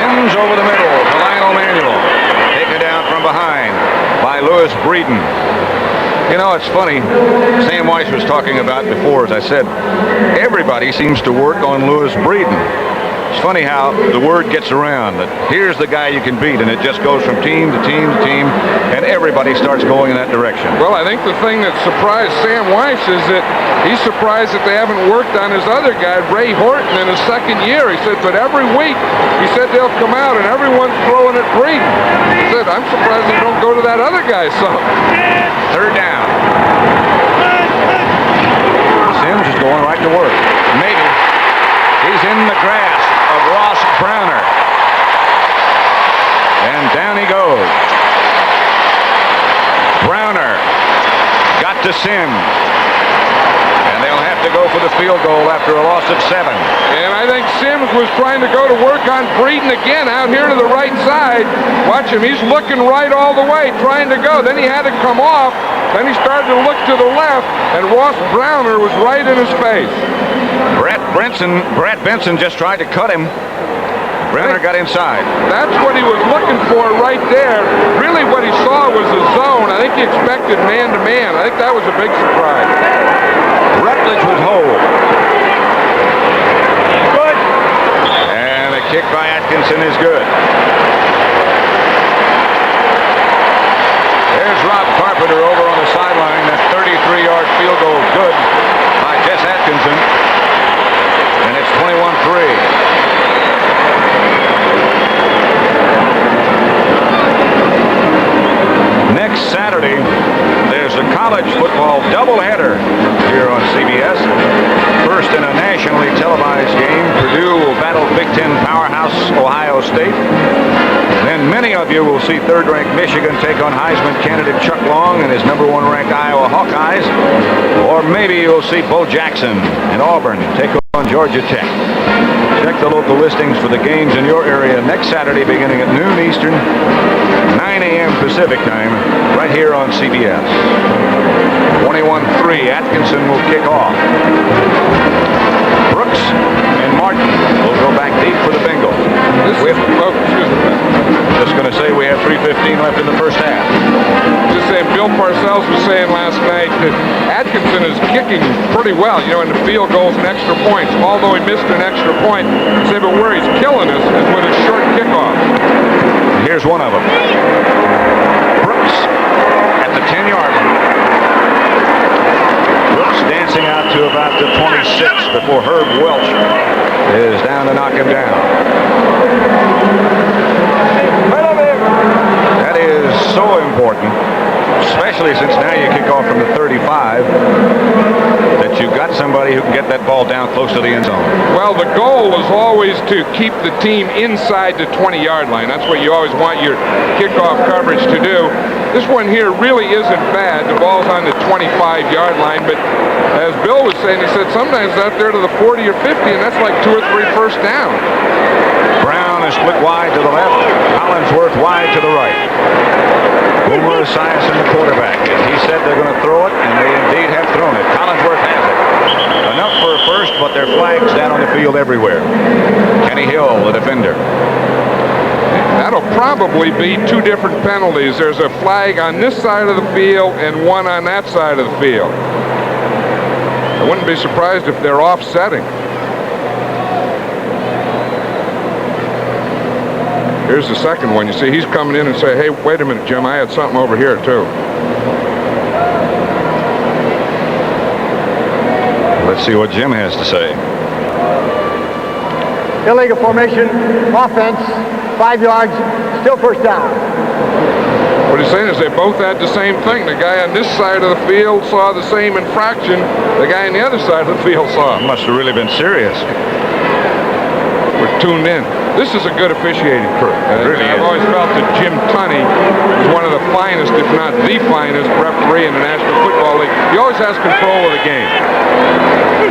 Speaker 16: Sims over the middle to Lionel Manuel. Taken down from behind by Lewis Breeden. You know, it's funny. Sam Weiss was talking about before, as I said, everybody seems to work on Lewis Breeden. It's funny how the word gets around that here's the guy you can beat, and it just goes from team to team to team, and everybody starts going in that direction.
Speaker 17: Well, I think the thing that surprised Sam Weiss is that he's surprised that they haven't worked on his other guy, Ray Horton, in his second year. He said, but every week, he said they'll come out and everyone's throwing at Breeden. He said, I'm surprised they don't go to that other guy some.
Speaker 16: Third down. Sims is going right to work. Maybe. He's in the grasp of Ross Browner. And down he goes. Browner got to Sims. And they'll have to go for the field goal after a loss of 7.
Speaker 17: And I think Sims was trying to go to work on Breeden again out here to the right side. Watch him. He's looking right all the way, trying to go. Then he had to come off. Then he started to look to the left, and Ross Browner was right in his face.
Speaker 16: Brett Benson just tried to cut him. Browner got inside.
Speaker 17: That's what he was looking for right there. Really what he saw was a zone. I think he expected man-to-man. I think that was a big surprise.
Speaker 16: Rutledge would hold. Good. And a kick by Atkinson is good. There's Rob Carpenter over on the sideline. That 33-yard field goal good by Jess Atkinson. And it's 21-3. Next Saturday, there's a college football doubleheader here on CBS. First in a nationally televised game, Purdue will battle Big Ten powerhouse Ohio State. Then many of you will see third-ranked Michigan take on Heisman candidate Chuck Long and his #1 ranked Iowa Hawkeyes. Or maybe you'll see Bo Jackson and Auburn take on Georgia Tech. Check the local listings for the games in your area next Saturday beginning at noon Eastern, 9 a.m. Pacific time, right here on CBS. 21-3, Atkinson will kick off. Brooks and Martin will go back deep for the Bengals. Just going to say we have 3:15 left in the first half.
Speaker 17: Just saying, Bill Parcells was saying last night that Atkinson is kicking pretty well, in the field goals and extra points. Although he missed an extra point, say, but where he's killing us is with his short kickoff.
Speaker 16: Here's one of them. Brooks at the 10-yard line. Brooks dancing out to about the 26 before Herb Welch is down to knock him down. That is so important, especially since now you kick off from the 35, that you've got somebody who can get that ball down close to the end zone.
Speaker 17: Well, the goal is always to keep the team inside the 20-yard line. That's what you always want your kickoff coverage to do. This one here really isn't bad. The ball's on the 25-yard line, but as Bill was saying, he said sometimes out there to the 40 or 50, and that's like 2 or 3 first down.
Speaker 16: Brown is split wide to the left. Collinsworth wide to the right. Boomer Esiason, the quarterback. He said they're going to throw it, and they indeed have thrown it. Collinsworth has it. Enough for a first, but there are flags down on the field everywhere. Kenny Hill, the defender.
Speaker 17: That'll probably be 2 different penalties. There's a flag on this side of the field and one on that side of the field. I wouldn't be surprised if they're offsetting. Here's the second one. You see, he's coming in and say, hey, wait a minute, Jim, I had something over here, too.
Speaker 16: Let's see what Jim has to say.
Speaker 18: Illegal formation, offense, 5 yards, still first down.
Speaker 17: What he's saying is they both had the same thing. The guy on this side of the field saw the same infraction the guy on the other side of the field saw.
Speaker 16: Must have really been serious.
Speaker 17: We're tuned in. This is a good officiating crew.
Speaker 16: really
Speaker 17: I've
Speaker 16: is.
Speaker 17: always felt that Jim Tunney is one of the finest, if not the finest, referee in the National Football League. He always has control of the game.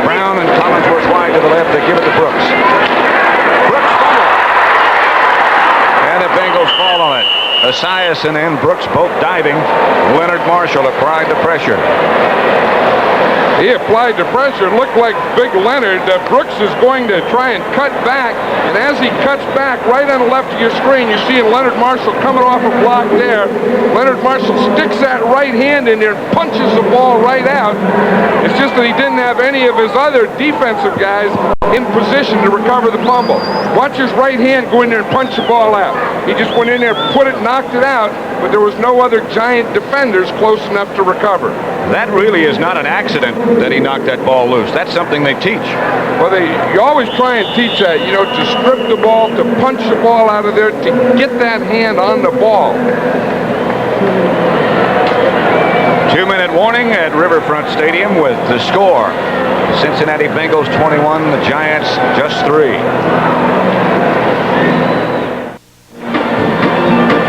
Speaker 16: Brown and Collinsworth wide to the left. They give it to Brooks. Brooks fumble. And the Bengals fall on it. Esiason and Brooks both diving. Leonard Marshall applied the pressure.
Speaker 17: He applied the pressure. It looked like Big Leonard. Brooks is going to try and cut back. And as he cuts back, right on the left of your screen, you see Leonard Marshall coming off a block there. Leonard Marshall sticks that right hand in there and punches the ball right out. It's just that he didn't have any of his other defensive guys in position to recover the fumble. Watch his right hand go in there and punch the ball out. He just went in there, put it, knocked it out, but there was no other giant defenders close enough to recover.
Speaker 16: That really is not an accident that he knocked that ball loose. That's something they teach.
Speaker 17: Well, you always try and teach that, you know, to strip the ball, to punch the ball out of there, to get that hand on the ball.
Speaker 16: 2-minute warning at Riverfront Stadium with the score. Cincinnati Bengals 21, the Giants just 3.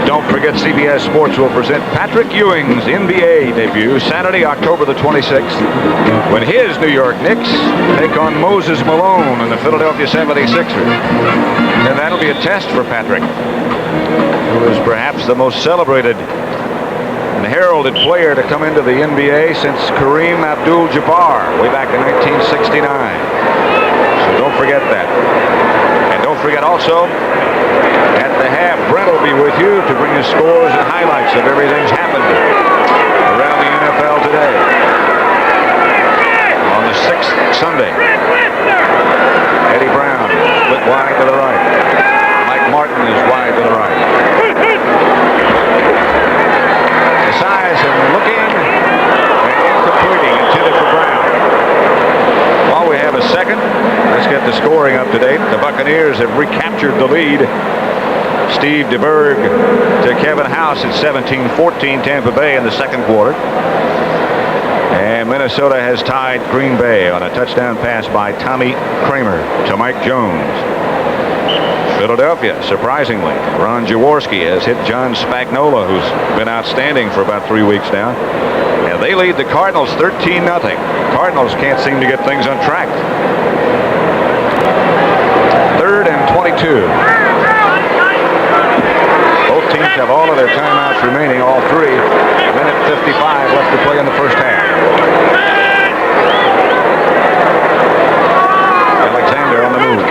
Speaker 16: Don't forget CBS Sports will present Patrick Ewing's NBA debut Saturday, October the 26th, when his New York Knicks take on Moses Malone and the Philadelphia 76ers. And that'll be a test for Patrick, who is perhaps the most celebrated and heralded player to come into the NBA since Kareem Abdul-Jabbar way back in 1969. So don't forget that. And don't forget also, at the half, Brent will be with you to bring you scores and highlights of everything's happened around the NFL today. On the 6th Sunday, Eddie Brown split wide to the right. Mike Martin is wide to the right. Esiason looking and completing, intended for Brown. While we have a second, let's get the scoring up to date. The Buccaneers have recaptured the lead. Steve DeBerg to Kevin House at 17-14 Tampa Bay in the second quarter. And Minnesota has tied Green Bay on a touchdown pass by Tommy Kramer to Mike Jones. Philadelphia, surprisingly, Ron Jaworski has hit John Spagnola, who's been outstanding for about 3 weeks now. And they lead the Cardinals 13-0. Cardinals can't seem to get things on track. 3rd and 22. Both teams have all of their timeouts remaining, all three. A minute 55 left to play in the first half. Alexander on the move.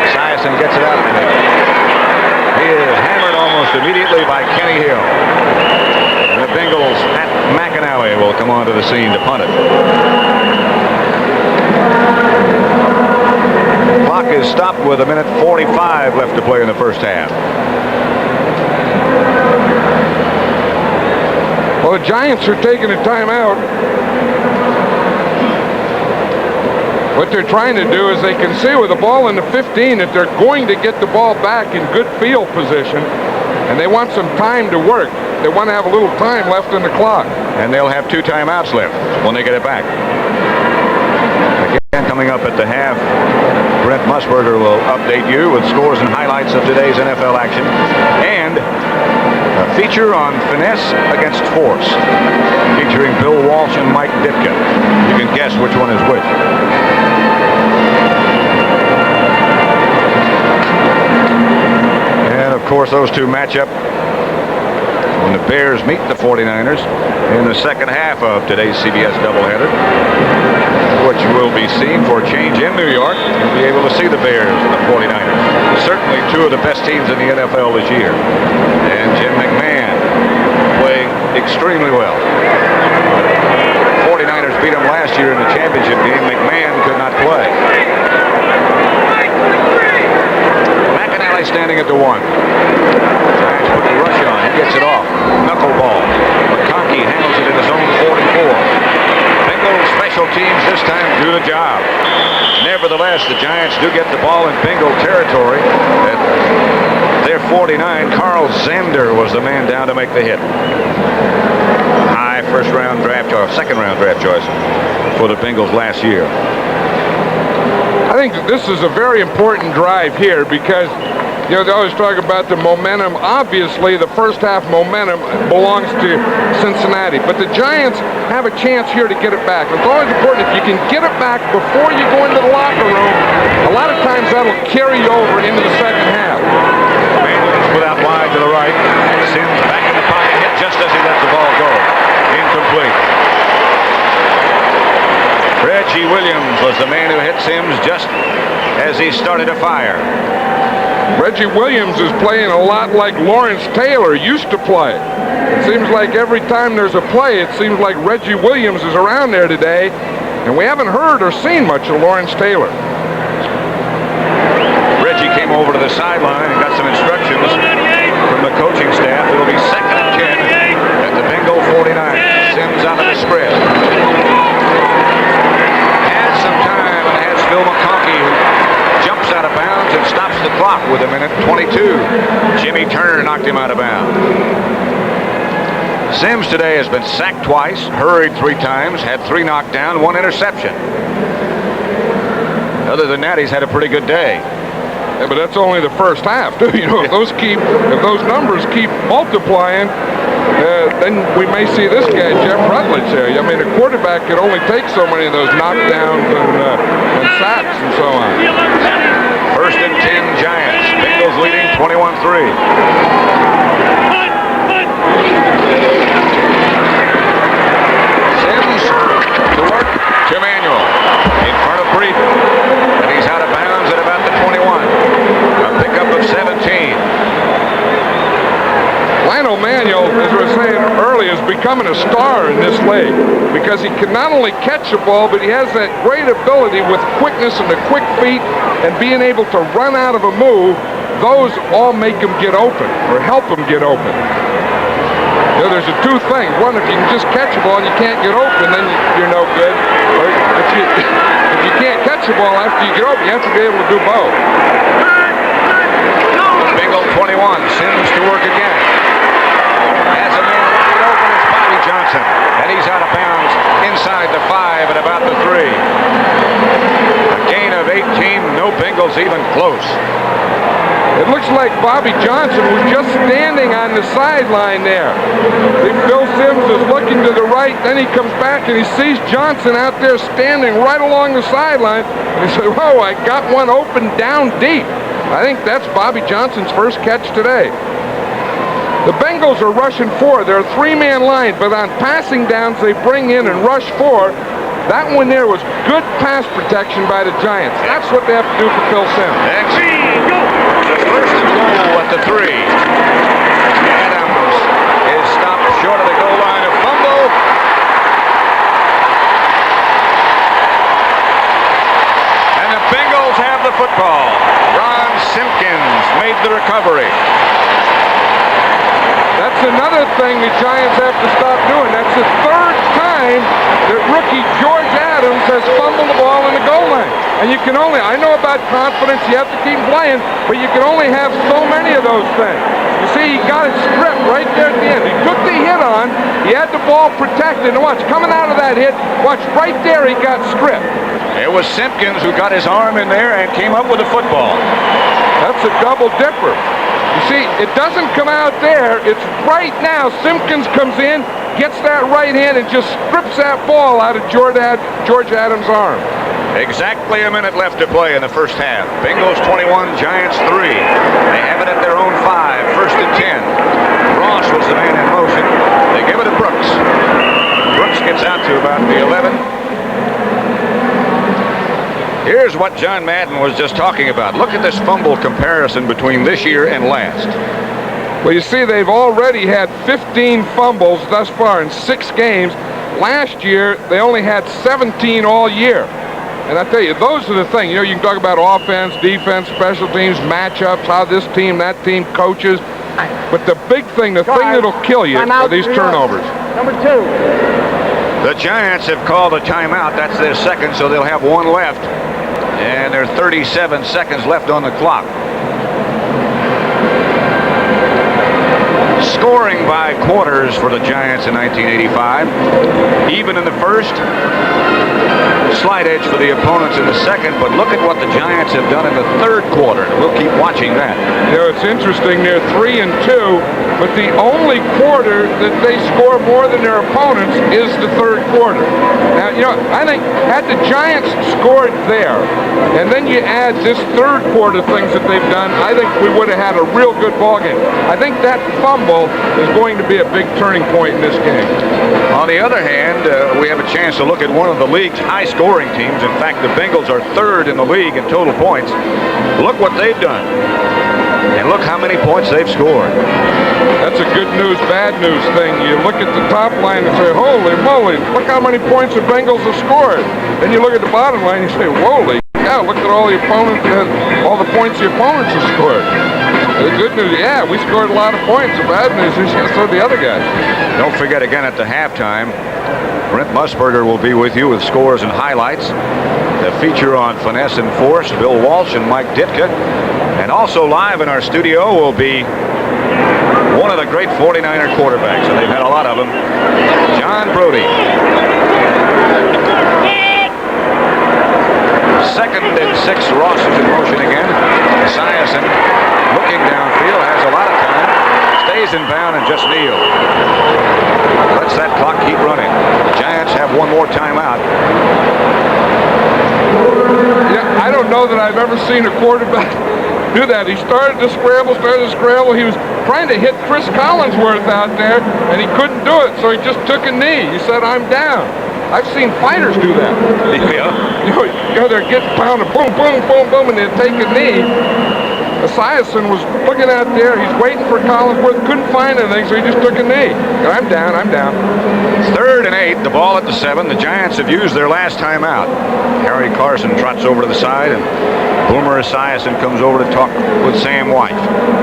Speaker 16: Esiason gets it out. He is hammered almost immediately by Kenny Hill. And the Bengals, Pat McInally, will come onto the scene to punt it. Clock is stopped with a minute 45 left to play in the first half.
Speaker 17: Well, the Giants are taking a timeout. What they're trying to do is they can see with the ball in the 15 that they're going to get the ball back in good field position, and they want some time to work. They want to have a little time left in the clock.
Speaker 16: And they'll have 2 timeouts left when they get it back. Again, coming up at the half, Brent Musburger will update you with scores and highlights of today's NFL action, and a feature on finesse against force, featuring Bill Walsh and Mike Ditka. You can guess which one is which. And of course, those two match up when the Bears meet the 49ers in the second half of today's CBS doubleheader, which will be seen for a change in New York. You'll be able to see the Bears and the 49ers. Certainly 2 of the best teams in the NFL this year. And Jim McMahon playing extremely well. 49ers beat them last year in the championship game. McMahon could not play. McInally standing at the 1. Giants put the rush on. He gets it off. Knuckleball. McConkey handles it in his own 44. Bengals special teams this time do the job. Nevertheless, the Giants do get the ball in Bengal territory. At their 49, Carl Zander was the man down to make the hit. High second-round draft choice for the Bengals last year.
Speaker 17: I think that this is a very important drive here because, you know, they always talk about the momentum. Obviously, the first half momentum belongs to Cincinnati, but the Giants have a chance here to get it back. It's always important if you can get it back before you go into the locker room. A lot of times that'll carry you over into the second half.
Speaker 16: Bengals without wide to the right. Sims back in the pocket, hit just as he let the ball go. Incomplete. Reggie Williams was the man who hit Sims just as he started to fire.
Speaker 17: Reggie Williams is playing a lot like Lawrence Taylor used to play. It seems like every time there's a play, it seems like Reggie Williams is around there today, and we haven't heard or seen much of Lawrence Taylor.
Speaker 16: Reggie came over to the sideline and got some instructions from the coaching staff. It'll be 2nd and 10 at the Bengal 49. Sims out of the spread. Has some time and has Phil McConkey, who jumps out of bounds and stops the clock with a minute 22. Jimmy Turner knocked him out of bounds. Sims today has been sacked twice, hurried 3 times, had 3 knocked down, 1 interception. Other than that, he's had a pretty good day.
Speaker 17: Yeah, but that's only the first half, too. You know, if those numbers keep multiplying, then we may see this guy, Jeff Rutledge, there. I mean, a quarterback can only take so many of those knockdowns and sacks and so on.
Speaker 16: 1st and 10 Giants. Bengals leading 21-3. Sims to work to Manuel in front of Breeden, and he's out of bounds at about the 21. A pickup of 17.
Speaker 17: Lionel Manuel, as we were saying earlier, is becoming a star in this league because he can not only catch the ball, but he has that great ability with quickness and the quick feet and being able to run out of a move. Those all make him get open or help him get open. You know, there's the 2 things. One, if you can just catch the ball and you can't get open, then you're no good. Or if you can't catch the ball after you get open, you have to be able to do both.
Speaker 16: Bengal 21, Sims to work again. Has a man wide open, it's Bobby Johnson. And he's out of bounds inside the 5 at about the 3. A gain of 18, no Bengals even close.
Speaker 17: It looks like Bobby Johnson was just standing on the sideline there. Bill Sims is looking to the right, then he comes back and he sees Johnson out there standing right along the sideline. And he said, whoa, I got one open down deep. I think that's Bobby Johnson's first catch today. The Bengals are rushing 4. They're a 3-man line, but on passing downs they bring in and rush 4. That one there was good pass protection by the Giants. That's what they have to do for Phil Sims.
Speaker 16: The 1st and goal at the 3. Adams is stopped short of the goal line. A fumble. And the Bengals have the football. Ron Simpkins made the recovery.
Speaker 17: That's another thing the Giants have to stop doing. That's the 3rd time that rookie George Adams has fumbled the ball in the goal line. And you can only, I know about confidence, you have to keep playing, but you can only have so many of those things. You see, he got it stripped right there at the end. He took the hit on, he had the ball protected, and watch, coming out of that hit, watch, right there he got stripped.
Speaker 16: It was Simpkins who got his arm in there and came up with the football.
Speaker 17: That's a double dipper. You see, it doesn't come out there. It's right now. Simpkins comes in, gets that right hand, and just strips that ball out of George Adams' arm.
Speaker 16: Exactly a minute left to play in the first half. Bengals 21, Giants 3. They have it at their own 5, 1st and 10. Ross was the man in motion. They give it to Brooks. Brooks gets out to about the 11. Here's what John Madden was just talking about. Look at this fumble comparison between this year and last.
Speaker 17: Well, you see, they've already had 15 fumbles thus far in 6 games. Last year, they only had 17 all year. And I tell you, those are the things. You know, you can talk about offense, defense, special teams, matchups, how this team, that team coaches. But the big thing, the thing that'll kill you are these turnovers.
Speaker 18: Number 2.
Speaker 16: The Giants have called a timeout. That's their 2nd, so they'll have 1 left. And there are 37 seconds left on the clock. Scoring by quarters for the Giants in 1985. Even in the first, slight edge for the opponents in the second, but look at what the Giants have done in the third quarter. We'll keep watching that.
Speaker 17: You know, it's interesting. They're 3-2, but the only quarter that they score more than their opponents is the third quarter. Now, you know, I think had the Giants scored there, and then you add this third quarter things that they've done, I think we would have had a real good ball game. I think that fumble is going to be a big turning point in this game.
Speaker 16: On the other hand, we have a chance to look at one of the league's high-scoring teams. In fact, the Bengals are third in the league in total points. Look what they've done. And look how many points they've scored.
Speaker 17: That's a good news, bad news thing. You look at the top line and say, holy moly, look how many points the Bengals have scored. Then you look at the bottom line and you say, holy cow, look at all the opponents, all the points the opponents have scored. The good news, yeah, we scored a lot of points. The bad news is so the other guys.
Speaker 16: Don't forget again at the halftime, Brent Musburger will be with you with scores and highlights. The feature on finesse and force, Bill Walsh and Mike Ditka. And also live in our studio will be one of the great 49er quarterbacks, and they've had a lot of them, John Brody. Second and 6, Ross is in motion again. Esiason looking downfield, has a lot of time, stays in bound and just kneels. Lets that clock keep running. The Giants have one more timeout.
Speaker 17: Yeah, I don't know that I've ever seen a quarterback do that. He started to scramble. He was trying to hit Chris Collinsworth out there, and he couldn't do it, so he just took a knee. He said, I'm down. I've seen fighters do that.
Speaker 16: Yeah.
Speaker 17: You know, they're getting pounded, boom, boom, boom, boom, and they take a knee. Esiason was looking out there. He's waiting for Collinsworth. Couldn't find anything, so he just took a knee. I'm down.
Speaker 16: 3rd and 8, the ball at the 7. The Giants have used their last timeout. Harry Carson trots over to the side, and Boomer Esiason comes over to talk with Sam White.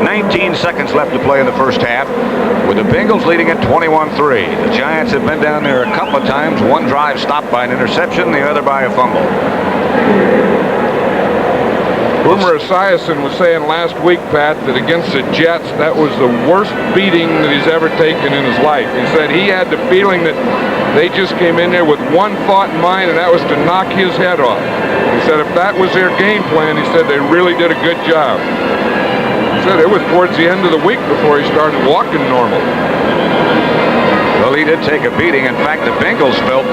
Speaker 16: 19 seconds left to play in the first half, with the Bengals leading at 21-3. The Giants have been down there a couple of times. One drive stopped by an interception, the other by a fumble.
Speaker 17: Boomer Esiason was saying last week, Pat, that against the Jets, that was the worst beating that he's ever taken in his life. He said he had the feeling that they just came in there with one thought in mind, and that was to knock his head off. He said if that was their game plan, he said they really did a good job. He said it was towards the end of the week before he started walking normal.
Speaker 16: Well, he did take a beating. In fact, the Bengals felt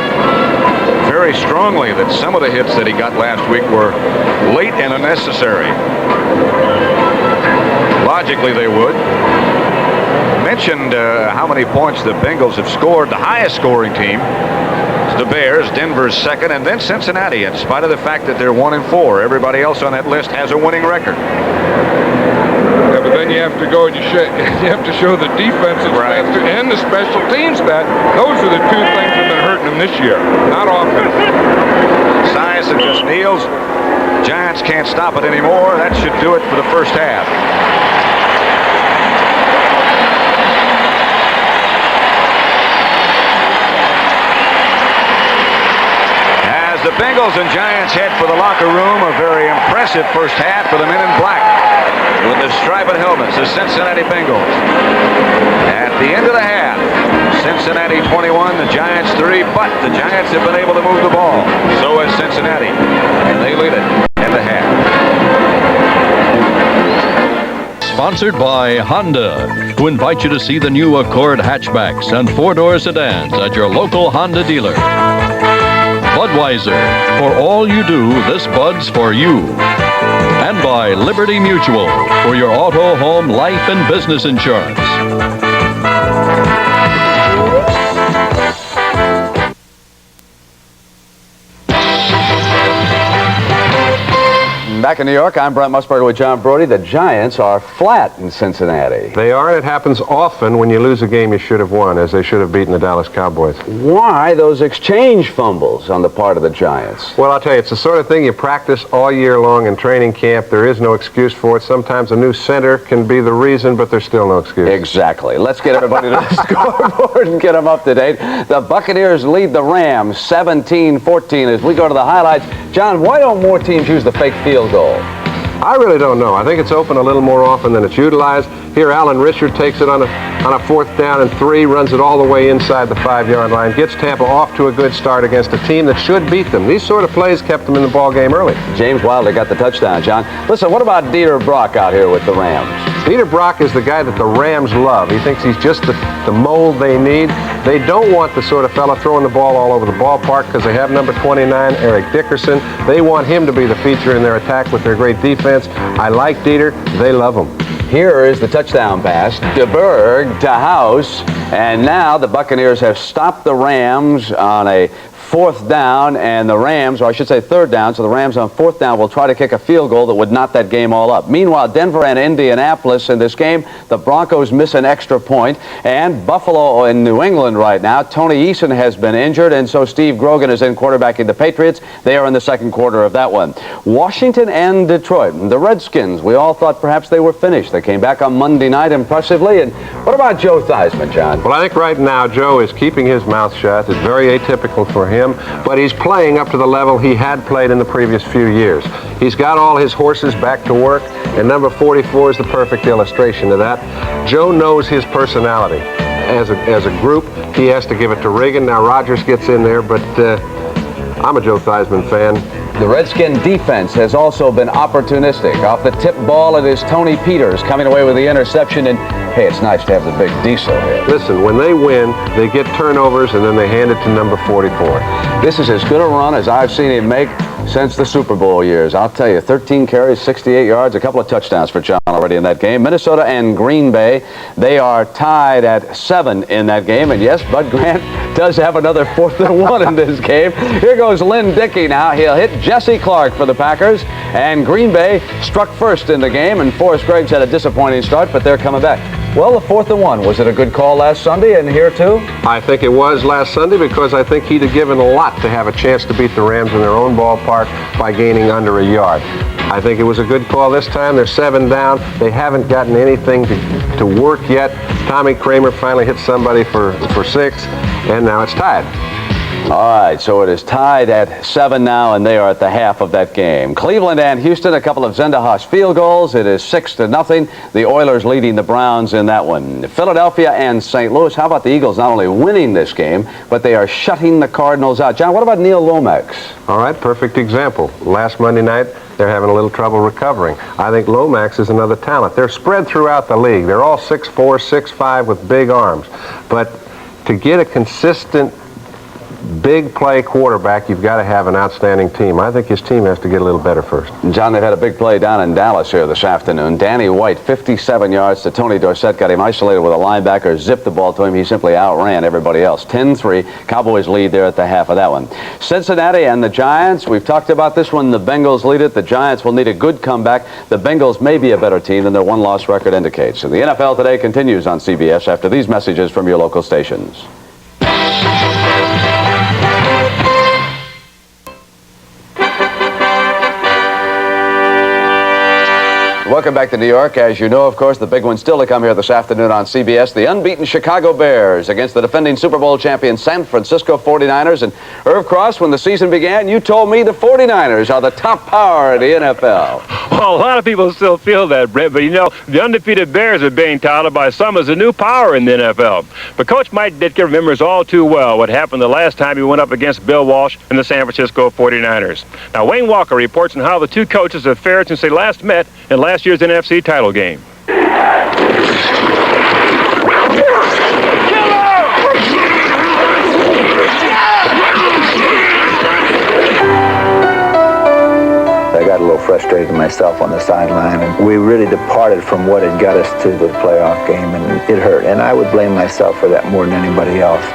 Speaker 16: very strongly that some of the hits that he got last week were late and unnecessary. Logically, they would. Mentioned how many points the Bengals have scored. The highest scoring team is the Bears. Denver's second, and then Cincinnati, in spite of the fact that they're 1-4. Everybody else on that list has a winning record.
Speaker 17: Yeah, but then you have to go and you have to show the defense and the special teams that those are the two things that have been hurting them this year, not offense.
Speaker 16: Esiason just kneels. Giants can't stop it anymore. That should do it for the first half. As the Bengals and Giants head for the locker room, a very impressive first half for the men in black with the striped helmets, the Cincinnati Bengals. At the end of the half, Cincinnati 21, the Giants 3, but the Giants have been able to move the ball. So has Cincinnati, and they lead it at the half.
Speaker 4: Sponsored by Honda, who invite you to see the new Accord hatchbacks and four-door sedans at your local Honda dealer. Budweiser, for all you do, this Bud's for you. And by Liberty Mutual, for your auto, home, life, and business insurance.
Speaker 1: Back in New York, I'm Brent Musburger with John Brody. The Giants are flat in Cincinnati.
Speaker 15: They are, and it happens often when you lose a game you should have won, as they should have beaten the Dallas Cowboys.
Speaker 1: Why those exchange fumbles on the part of the Giants?
Speaker 15: Well, I'll tell you, it's the sort of thing you practice all year long in training camp. There is no excuse for it. Sometimes a new center can be the reason, but there's still no excuse.
Speaker 1: Exactly. Let's get everybody to the scoreboard and get them up to date. The Buccaneers lead the Rams 17-14 as we go to the highlights. John, why don't more teams use the fake field goal?
Speaker 15: I really don't know. I think it's open a little more often than it's utilized. Here, Alan Richard takes it on a 4th down and 3, runs it all the way inside the 5-yard line, gets Tampa off to a good start against a team that should beat them. These sort of plays kept them in the ball game early.
Speaker 1: James Wilder got the touchdown, John. Listen, what about Dieter Brock out here with the Rams?
Speaker 15: Dieter Brock is the guy that the Rams love. He thinks he's just the mold they need. They don't want the sort of fella throwing the ball all over the ballpark because they have number 29, Eric Dickerson. They want him to be the feature in their attack with their great defense. I like Dieter. They love him.
Speaker 1: Here is the touchdown pass. DeBerg to House. And now the Buccaneers have stopped the Rams on a 4th down, and the Rams, or I should say 3rd down, so the Rams on 4th down will try to kick a field goal that would knot that game all up. Meanwhile, Denver and Indianapolis in this game, the Broncos miss an extra point, and Buffalo in New England right now, Tony Eason has been injured, and so Steve Grogan is in quarterbacking the Patriots. They are in the 2nd quarter of that one. Washington and Detroit, the Redskins, we all thought perhaps they were finished. They came back on Monday night impressively, and what about Joe Theismann, John?
Speaker 15: Well, I think right now Joe is keeping his mouth shut. It's very atypical for him, but he's playing up to the level he had played in the previous few years. He's got all his horses back to work, and number 44 is the perfect illustration of that. Joe knows his personality. As a group, he has to give it to Reagan. Now Rodgers gets in there, but I'm a Joe Theismann fan.
Speaker 1: The Redskin defense has also been opportunistic. Off the tip ball, it is Tony Peters coming away with the interception, and hey, it's nice to have the big diesel here.
Speaker 15: Listen, when they win, they get turnovers, and then they hand it to number 44.
Speaker 1: This is as good a run as I've seen him make since the Super Bowl years. I'll tell you, 13 carries, 68 yards, a couple of touchdowns for John already in that game. Minnesota and Green Bay, they are tied at 7 in that game, and yes, Bud Grant does have another 4th and 1 in this game. Here goes Lynn Dickey now. He'll hit Jesse Clark for the Packers, and Green Bay struck first in the game, and Forrest Greggs had a disappointing start, but they're coming back. Well, the 4th and 1, was it a good call last Sunday, and here too?
Speaker 15: I think it was last Sunday because I think he'd have given a lot to have a chance to beat the Rams in their own ballpark by gaining under a yard. I think it was a good call this time. They're 7 down. They haven't gotten anything to work yet. Tommy Kramer finally hit somebody for 6, and now it's tied.
Speaker 1: All right, so it is tied at 7 now, and they are at the half of that game. Cleveland and Houston, a couple of Zendejas field goals. It is 6-0. The Oilers leading the Browns in that one. Philadelphia and St. Louis. How about the Eagles not only winning this game, but they are shutting the Cardinals out? John, what about Neil Lomax?
Speaker 15: All right, perfect example. Last Monday night, they're having a little trouble recovering. I think Lomax is another talent. They're spread throughout the league. They're all 6'4", 6'5", with big arms. But to get a consistent big play quarterback, you've got to have an outstanding team. I think his team has to get a little better first.
Speaker 1: John, they've had a big play down in Dallas here this afternoon. Danny White, 57 yards to Tony Dorsett, got him isolated with a linebacker, zipped the ball to him. He simply outran everybody else. 10-3, Cowboys lead there at the half of that one. Cincinnati and the Giants, we've talked about this one. The Bengals lead it. The Giants will need a good comeback. The Bengals may be a better team than their one-loss record indicates. And the NFL Today continues on CBS after these messages from your local stations. Welcome back to New York. As you know, of course, the big one still to come here this afternoon on CBS. The unbeaten Chicago Bears against the defending Super Bowl champion San Francisco 49ers. And Irv Cross, when the season began, you told me the 49ers are the top power in the NFL.
Speaker 3: Well, a lot of people still feel that, Brent, but you know, the undefeated Bears are being touted by some as a new power in the NFL. But Coach Mike Ditka remembers all too well what happened the last time he went up against Bill Walsh and the San Francisco 49ers. Now, Wayne Walker reports on how the two coaches have fared since they last met in last year's NFC title game.
Speaker 5: I got a little frustrated myself on the sideline, and we really departed from what had got us to the playoff game, and it hurt. And I would blame myself for that more than anybody else.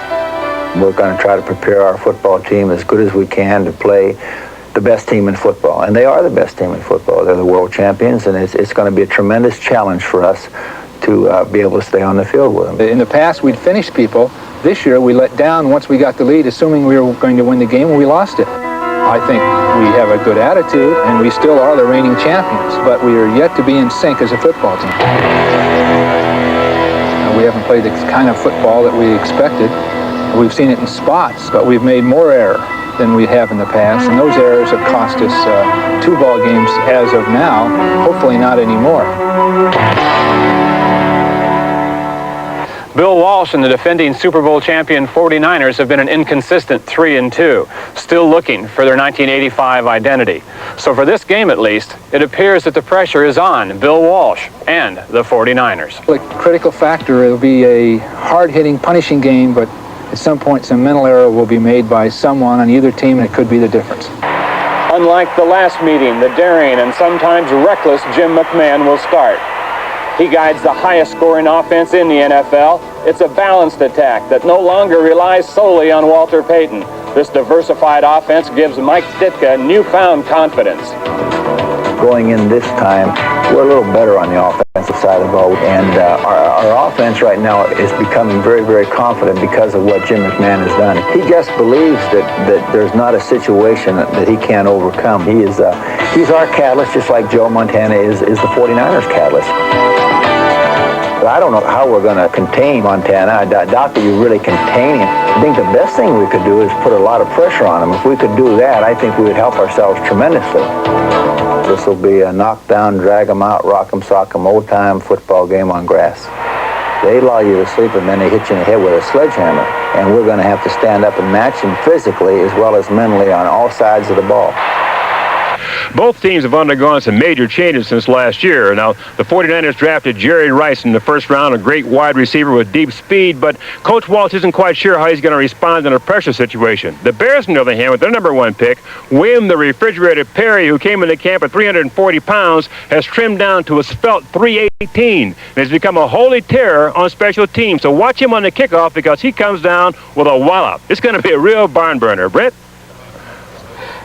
Speaker 5: We're going to try to prepare our football team as good as we can to play the best team in football, and they are the best team in football. They're the world champions, and it's going to be a tremendous challenge for us to be able to stay on the field with them.
Speaker 13: In the past, we'd finish people. This year, we let down once we got the lead, assuming we were going to win the game, and we lost it. I think we have a good attitude, and we still are the reigning champions, but we are yet to be in sync as a football team. We haven't played the kind of football that we expected. We've seen it in spots, but we've made more error. than we have in the past, and those errors have cost us 2 ball games as of now, hopefully not anymore. Bill Walsh and the defending Super Bowl champion 49ers have been an inconsistent 3-2, still looking for their 1985 identity. So for this game at least, it appears that the pressure is on Bill Walsh and the 49ers. The critical factor, it'll be a hard-hitting, punishing game, but at some point some mental error will be made by someone on either team, and it could be the difference. Unlike the last meeting, the daring and sometimes reckless Jim McMahon will start. He guides the highest scoring offense in the NFL. It's a balanced attack that no longer relies solely on Walter Payton. This diversified offense gives Mike Ditka newfound confidence.
Speaker 5: Going in this time, we're a little better on the offensive side of the ball, and our offense right now is becoming very, very confident because of what Jim McMahon has done. He just believes that there's not a situation that he can't overcome. He's our catalyst, just like Joe Montana is the 49ers catalyst. But I don't know how we're going to contain Montana. I doubt that you really contain him. I think the best thing we could do is put a lot of pressure on him. If we could do that, I think we would help ourselves tremendously. This will be a knockdown, drag them out, rock them, sock them, old-time football game on grass. They lull you to sleep, and then they hit you in the head with a sledgehammer. And we're going to have to stand up and match him physically as well as mentally on all sides of the ball.
Speaker 3: Both teams have undergone some major changes since last year. Now, the 49ers drafted Jerry Rice in the first round, a great wide receiver with deep speed, but Coach Walsh isn't quite sure how he's going to respond in a pressure situation. The Bears, on the other hand, with their #1 pick, William the Refrigerator Perry, who came into camp at 340 pounds, has trimmed down to a svelte 318 and has become a holy terror on special teams. So watch him on the kickoff because he comes down with a wallop. It's going to be a real barn burner. Brett?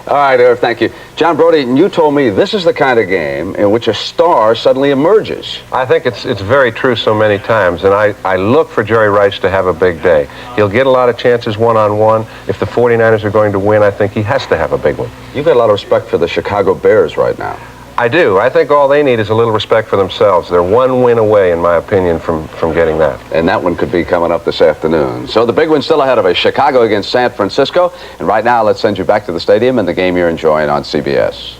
Speaker 1: All right, Irv, thank you. John Brody, you told me this is the kind of game in which a star suddenly emerges.
Speaker 15: I think it's very true so many times, and I look for Jerry Rice to have a big day. He'll get a lot of chances one-on-one. If the 49ers are going to win, I think he has to have a big one.
Speaker 1: You've got a lot of respect for the Chicago Bears right now.
Speaker 15: I do. I think all they need is a little respect for themselves. They're one win away, in my opinion, from getting that.
Speaker 1: And that one could be coming up this afternoon. So the big one's still ahead of us, Chicago against San Francisco. And right now, let's send you back to the stadium and the game you're enjoying on CBS.